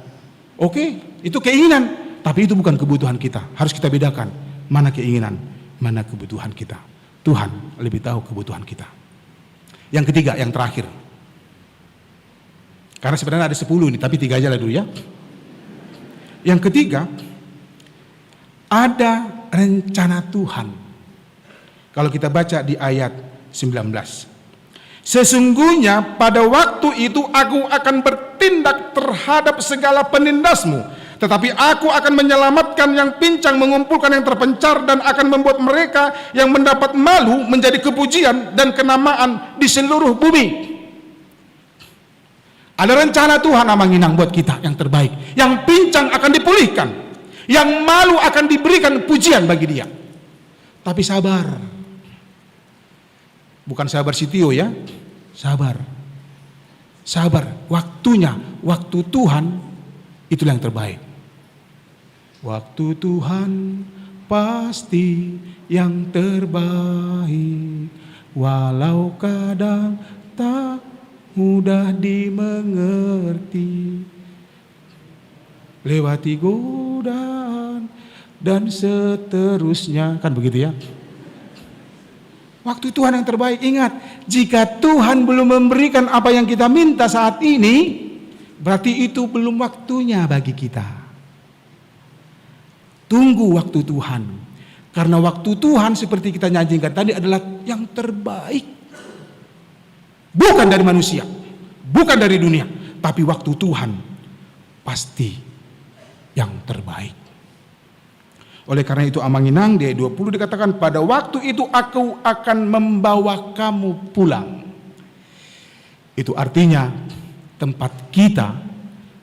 Oke, itu keinginan, tapi itu bukan kebutuhan kita. Harus kita bedakan, mana keinginan, mana kebutuhan kita. Tuhan lebih tahu kebutuhan kita. Yang ketiga, yang terakhir. Karena sebenarnya ada 10 ini, tapi 3 aja lah dulu ya. Yang ketiga, ada rencana Tuhan. Kalau kita baca di ayat 19. Sesungguhnya pada waktu itu aku akan bertindak terhadap segala penindasmu, tetapi aku akan menyelamatkan yang pincang, mengumpulkan yang terpencar, dan akan membuat mereka yang mendapat malu menjadi kepujian dan kenamaan di seluruh bumi. Ada rencana Tuhan Amanginang buat kita yang terbaik. Yang pincang akan dipulihkan, Yang malu akan diberikan pujian bagi dia. Tapi sabar. Bukan sabar sitio ya. Sabar. Sabar. Waktunya, waktu Tuhan itulah yang terbaik. Waktu Tuhan pasti yang terbaik. Walau kadang tak mudah dimengerti. Lewati godaan dan seterusnya, kan begitu ya. Waktu Tuhan yang terbaik. Ingat, jika Tuhan belum memberikan apa yang kita minta saat ini, berarti itu belum waktunya bagi kita. Tunggu waktu Tuhan, karena waktu Tuhan seperti kita nyanyikan tadi adalah yang terbaik. Bukan dari manusia, bukan dari dunia, tapi waktu Tuhan pasti yang terbaik. Oleh karena itu Amanginang di ayat 20 dikatakan, pada waktu itu aku akan membawa kamu pulang. Itu artinya tempat kita,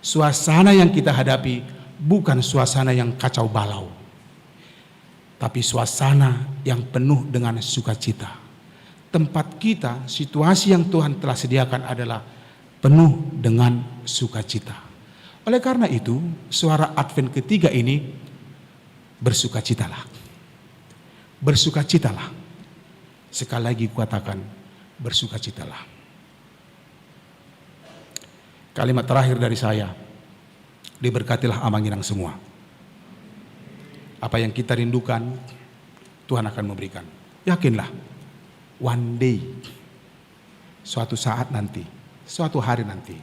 suasana yang kita hadapi bukan suasana yang kacau balau, tapi suasana yang penuh dengan sukacita. Tempat kita, situasi yang Tuhan telah sediakan adalah penuh dengan sukacita. Oleh karena itu, suara Advent ketiga ini, bersukacitalah. Bersukacitalah. Sekali lagi kukatakan, bersukacitalah. Kalimat terakhir dari saya, diberkatilah Amanginang semua. Apa yang kita rindukan, Tuhan akan memberikan. Yakinlah, one day, suatu saat nanti, suatu hari nanti,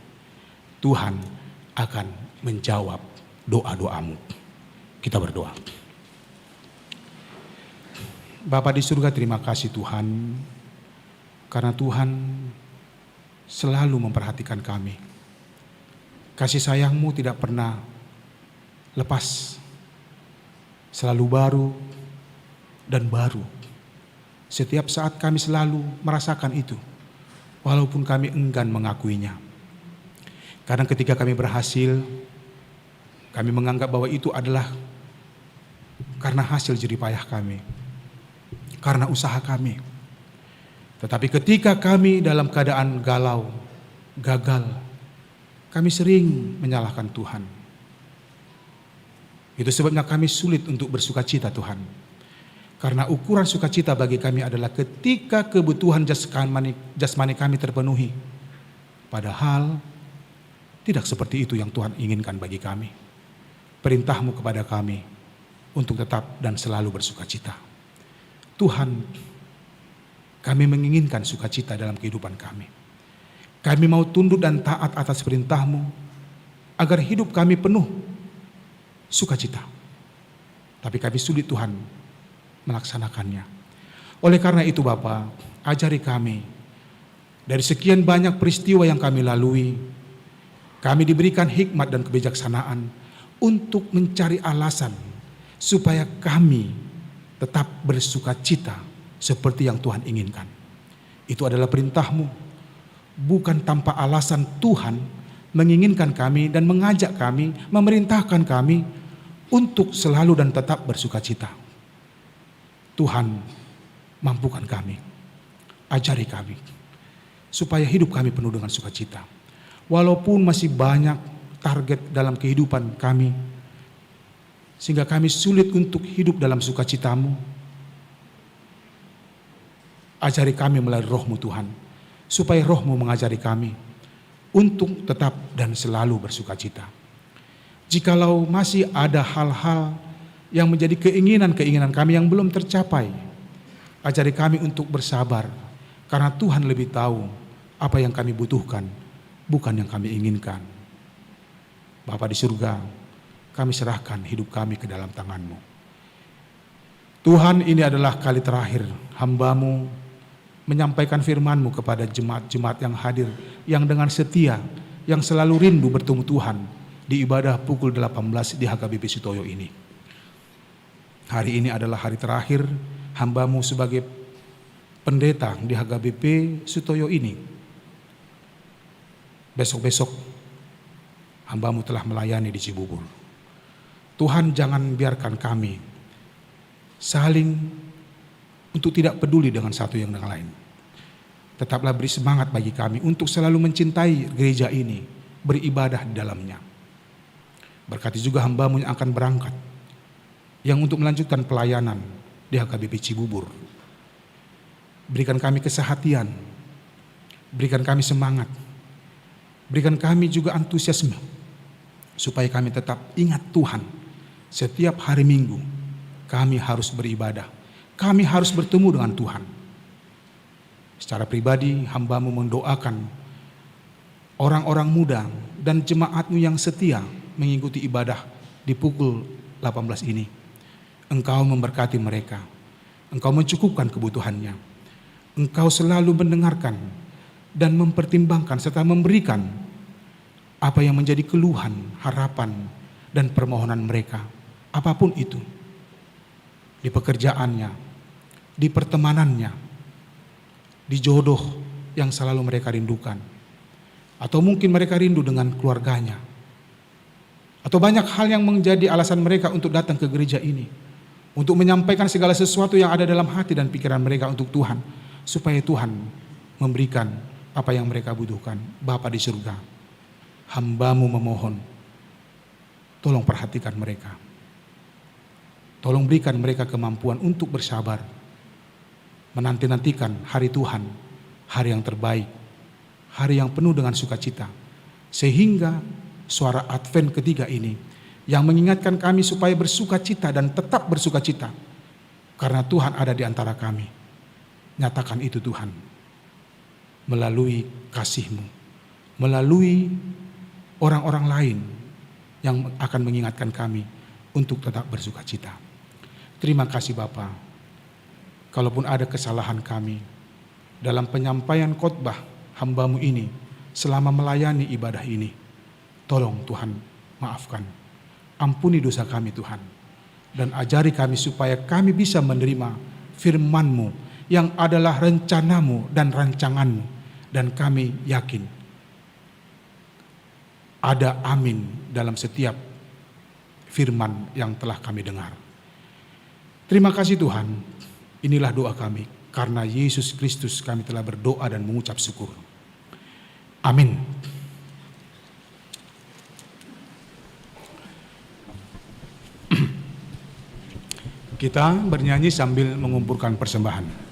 Tuhan akan menjawab doa-doamu. Kita berdoa. Bapa di surga, terima kasih Tuhan, karena Tuhan selalu memperhatikan kami. Kasih sayang-Mu tidak pernah lepas, selalu baru dan baru. Setiap saat kami selalu merasakan itu, walaupun kami enggan mengakuinya. Kadang ketika kami berhasil, kami menganggap bahwa itu adalah karena hasil jerih payah kami, karena usaha kami. Tetapi ketika kami dalam keadaan galau, gagal, kami sering menyalahkan Tuhan. Itu sebabnya kami sulit untuk bersukacita Tuhan. Karena ukuran sukacita bagi kami adalah ketika kebutuhan jasmani kami terpenuhi. Padahal tidak seperti itu yang Tuhan inginkan bagi kami. Perintah-Mu kepada kami untuk tetap dan selalu bersukacita. Tuhan, kami menginginkan sukacita dalam kehidupan kami. Kami mau tunduk dan taat atas perintah-Mu agar hidup kami penuh sukacita. Tapi kami sulit Tuhan melaksanakannya. Oleh karena itu Bapa, ajari kami dari sekian banyak peristiwa yang kami lalui, kami diberikan hikmat dan kebijaksanaan untuk mencari alasan supaya kami tetap bersukacita seperti yang Tuhan inginkan. Itu adalah perintah-Mu. Bukan tanpa alasan Tuhan menginginkan kami dan mengajak kami, memerintahkan kami untuk selalu dan tetap bersukacita. Tuhan, mampukan kami, ajari kami, supaya hidup kami penuh dengan sukacita. Walaupun masih banyak target dalam kehidupan kami, sehingga kami sulit untuk hidup dalam sukacita-Mu, ajari kami melalui Roh-Mu Tuhan, supaya Roh-Mu mengajari kami untuk tetap dan selalu bersukacita. Jikalau masih ada hal-hal yang menjadi keinginan-keinginan kami yang belum tercapai, ajari kami untuk bersabar, karena Tuhan lebih tahu apa yang kami butuhkan, bukan yang kami inginkan. Bapa di surga, kami serahkan hidup kami ke dalam tangan-Mu. Tuhan, ini adalah kali terakhir hamba-Mu menyampaikan firman-Mu kepada jemaat-jemaat yang hadir, yang dengan setia, yang selalu rindu bertemu Tuhan di ibadah pukul 18 di HKBP Sutoyo ini. Hari ini adalah hari terakhir hamba-Mu sebagai pendeta di HKBP Sutoyo ini. Besok-besok hamba-Mu telah melayani di Cibubur. Tuhan jangan biarkan kami saling untuk tidak peduli dengan satu yang dengan lain. Tetaplah beri semangat bagi kami untuk selalu mencintai gereja ini, beribadah di dalamnya. Berkati juga hamba-Mu yang akan berangkat, yang untuk melanjutkan pelayanan di HKBP Cibubur. Berikan kami kesehatian, berikan kami semangat, berikan kami juga antusiasme, supaya kami tetap ingat Tuhan. Setiap hari Minggu kami harus beribadah, kami harus bertemu dengan Tuhan. Secara pribadi hamba-Mu mendoakan orang-orang muda dan jemaat-Mu yang setia mengikuti ibadah di pukul 18 ini. Engkau memberkati mereka, Engkau mencukupkan kebutuhannya, Engkau selalu mendengarkan dan mempertimbangkan serta memberikan apa yang menjadi keluhan, harapan, dan permohonan mereka, apapun itu, di pekerjaannya, di pertemanannya, di jodoh yang selalu mereka rindukan, atau mungkin mereka rindu dengan keluarganya, atau banyak hal yang menjadi alasan mereka untuk datang ke gereja ini, untuk menyampaikan segala sesuatu yang ada dalam hati dan pikiran mereka untuk Tuhan, supaya Tuhan memberikan apa yang mereka butuhkan. Bapa di surga, hamba-Mu memohon, tolong perhatikan mereka. Tolong berikan mereka kemampuan untuk bersabar, menanti-nantikan hari Tuhan, hari yang terbaik, hari yang penuh dengan sukacita, sehingga suara Advent ketiga ini yang mengingatkan kami supaya bersukacita dan tetap bersukacita, karena Tuhan ada di antara kami. Nyatakan itu Tuhan, melalui kasih-Mu, melalui orang-orang lain yang akan mengingatkan kami untuk tetap bersukacita. Terima kasih Bapa. Kalaupun ada kesalahan kami dalam penyampaian khotbah hamba-Mu ini selama melayani ibadah ini, tolong Tuhan maafkan. Ampuni dosa kami Tuhan, dan ajari kami supaya kami bisa menerima firman-Mu yang adalah rencana-Mu dan rancangan-Mu, dan kami yakin ada amin dalam setiap firman yang telah kami dengar. Terima kasih Tuhan, inilah doa kami, karena Yesus Kristus kami telah berdoa dan mengucap syukur. Amin. Kita bernyanyi sambil mengumpulkan persembahan.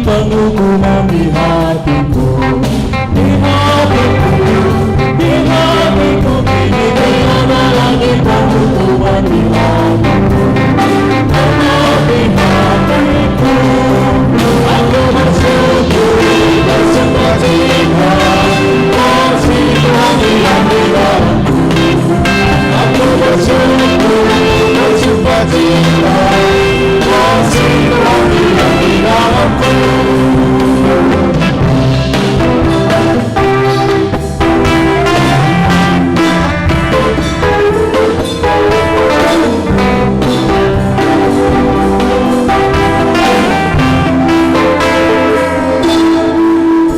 penghukuman di hatiku, di hatiku kini tiada lagi penghukuman di hatiku. Karena di hatiku aku bersyukur, bersukacita, kasih Tuhan diam di dalamku. Aku bersyukur, bersukacita, kasih Tuhan diam di dalamku.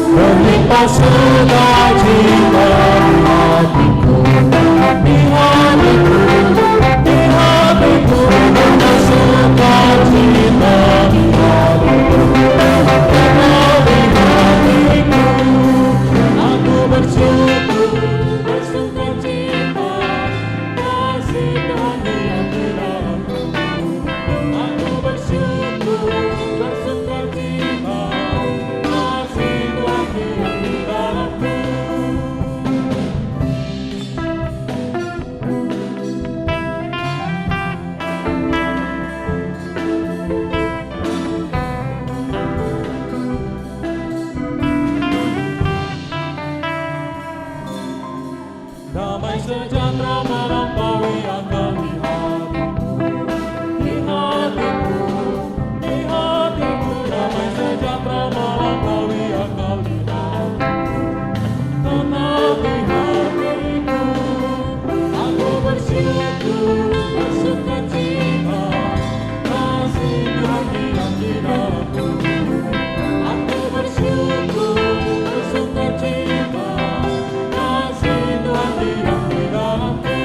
Berlimpah sukacita di hatiku, di hatiku, di hatiku. Berlimpah sukacita di hatiku, karena di hatiku aku bersyukur, bersukacita, kasih Tuhan diam di dalamku. Aku bersyukur, bersukacita, kasih Tuhan diam di dalamku. Damai sejahtera melampaui akal di hatiku, di hatiku, di hatiku. Damai sejahtera melampaui akal di hatiku, tenang di hatiku. Aku bersyukur, bersukacita, kasih Tuhan diam di dalamku. Aku bersyukur, bersukacita, kasih Tuhan diam di dalamku.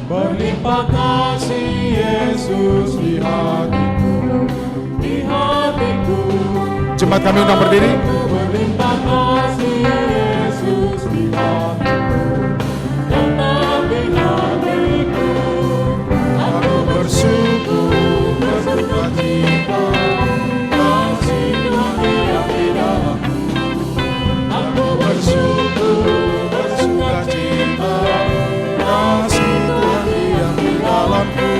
Berlimpah kasih Yesus di hatiku, di hatiku. Jemaat kami undang berdiri. Berlimpah kasih Yesus di hatiku, tetap di hatiku. Aku bersyukur, bersukacita, kasih Tuhan diam di dalamku. Aku bersyukur, bersukacita, kasih Tuhan diam di dalamku.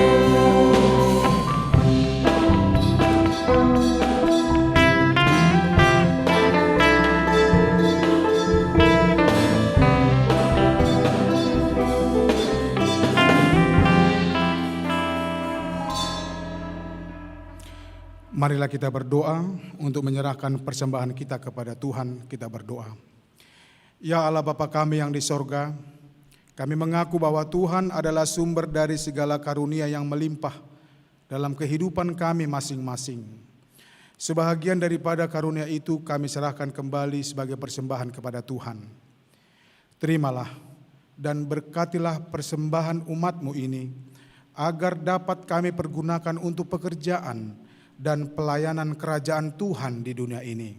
Marilah kita berdoa untuk menyerahkan persembahan kita kepada Tuhan. Kita berdoa. Ya Allah Bapa kami yang di sorga, kami mengaku bahwa Tuhan adalah sumber dari segala karunia yang melimpah dalam kehidupan kami masing-masing. Sebahagian daripada karunia itu kami serahkan kembali sebagai persembahan kepada Tuhan. Terimalah dan berkatilah persembahan umat-Mu ini, agar dapat kami pergunakan untuk pekerjaan dan pelayanan kerajaan Tuhan di dunia ini.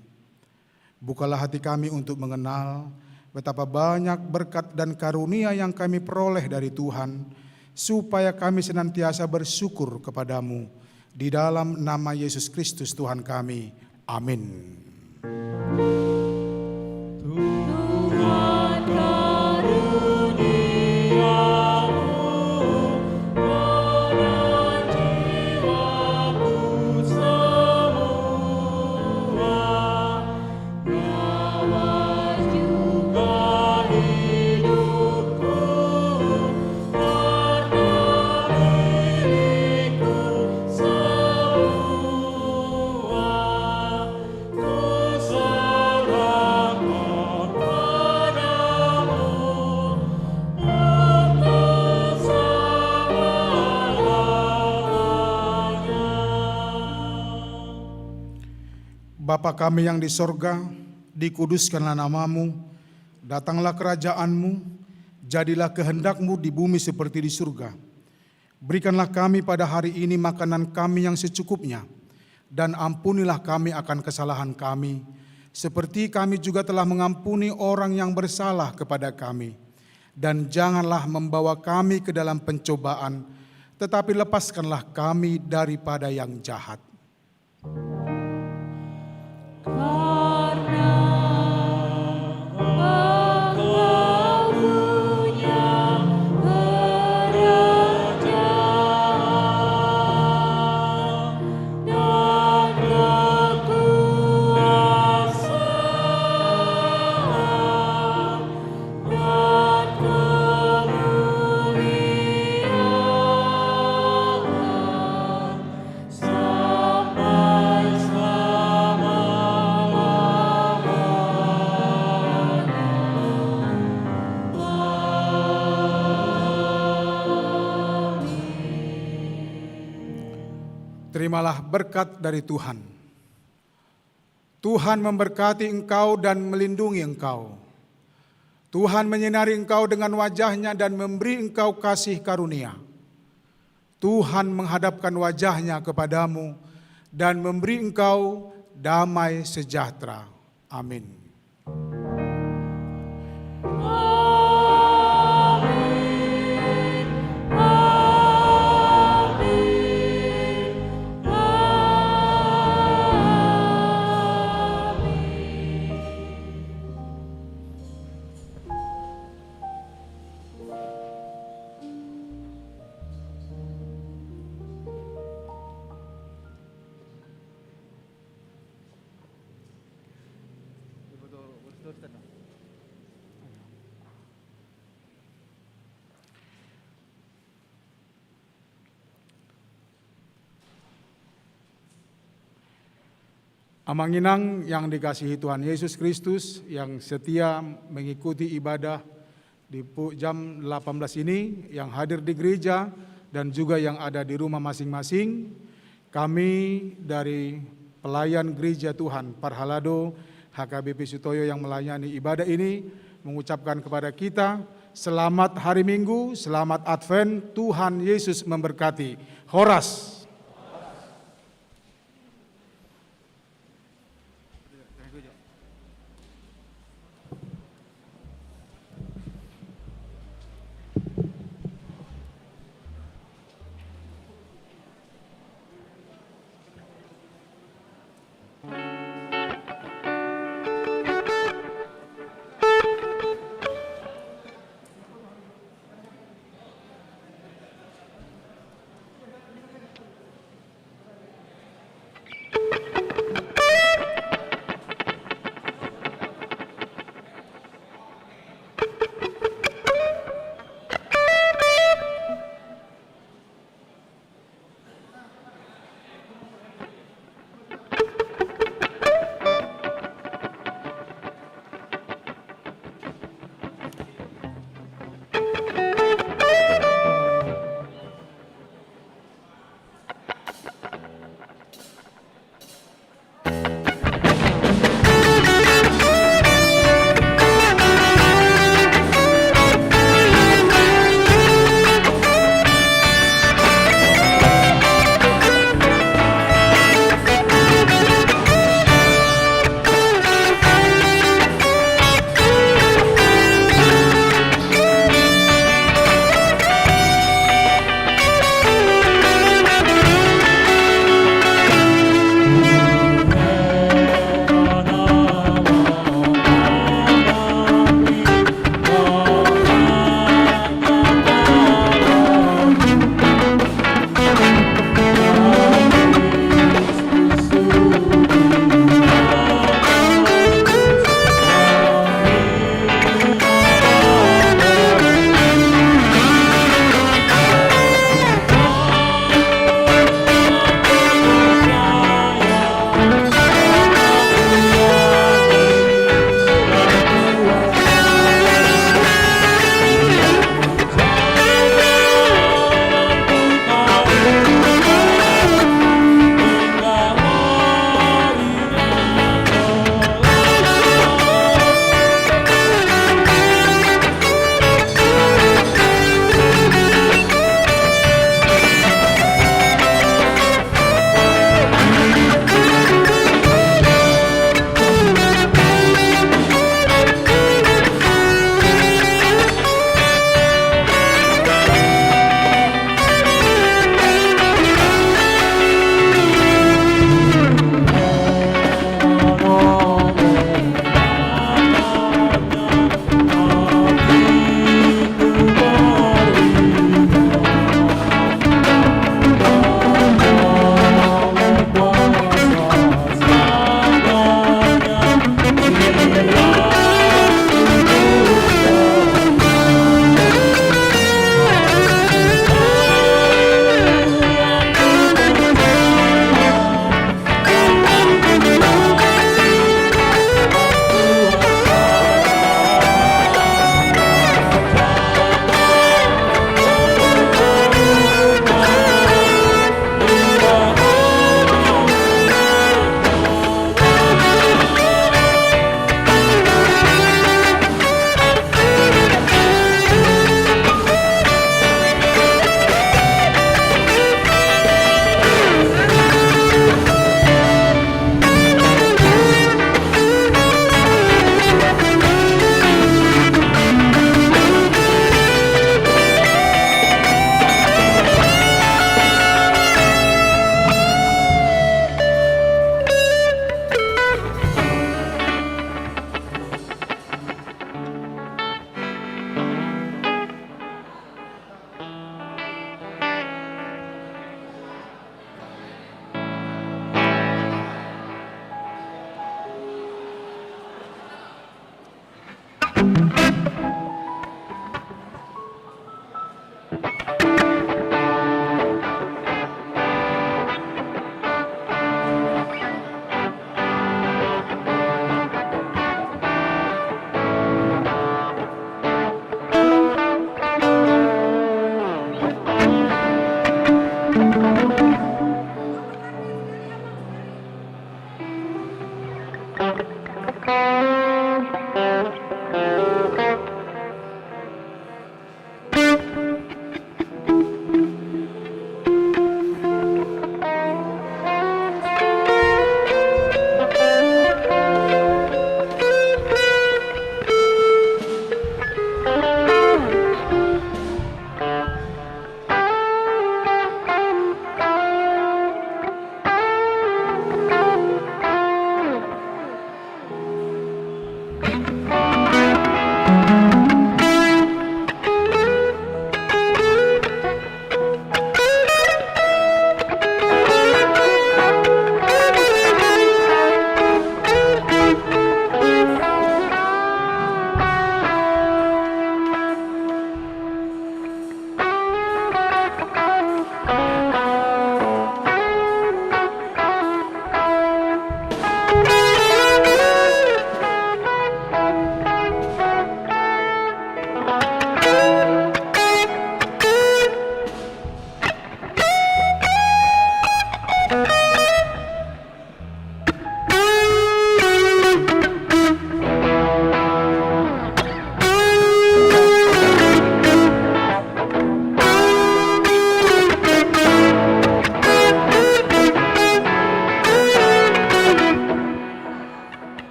Bukalah hati kami untuk mengenal betapa banyak berkat dan karunia yang kami peroleh dari Tuhan, supaya kami senantiasa bersyukur kepadamu. Di dalam nama Yesus Kristus Tuhan kami. Amin. Tuhan karuniamu pada jiwaku semua, nyawa juga hidupku, harta milikku semua, ku serahkan padamu untuk selama-lamanya. Bapa kami yang di sorga, dikuduskanlah namamu, datanglah kerajaanmu, jadilah kehendakmu di bumi seperti di surga. Berikanlah kami pada hari ini makanan kami yang secukupnya, Dan ampunilah kami akan kesalahan kami, seperti kami juga telah mengampuni orang yang bersalah kepada kami. Dan janganlah membawa kami ke dalam pencobaan, tetapi lepaskanlah kami daripada yang jahat. Karena Engkau punya kerajaan dan kekuasaan dan kemuliaan sampai Terimalah berkat dari Tuhan. Tuhan memberkati engkau dan melindungi engkau. Tuhan menyinari engkau dengan wajah-Nya dan memberi engkau kasih karunia. Tuhan menghadapkan wajah-Nya kepadamu dan memberi engkau damai sejahtera. Amin. Amanginang yang dikasihi Tuhan Yesus Kristus yang setia mengikuti ibadah di jam 18 ini, yang hadir di gereja dan juga yang ada di rumah masing-masing. Kami dari pelayan gereja Tuhan Parhalado HKBP Sutoyo yang melayani ibadah ini mengucapkan kepada kita selamat hari Minggu, selamat Advent, Tuhan Yesus memberkati. Horas.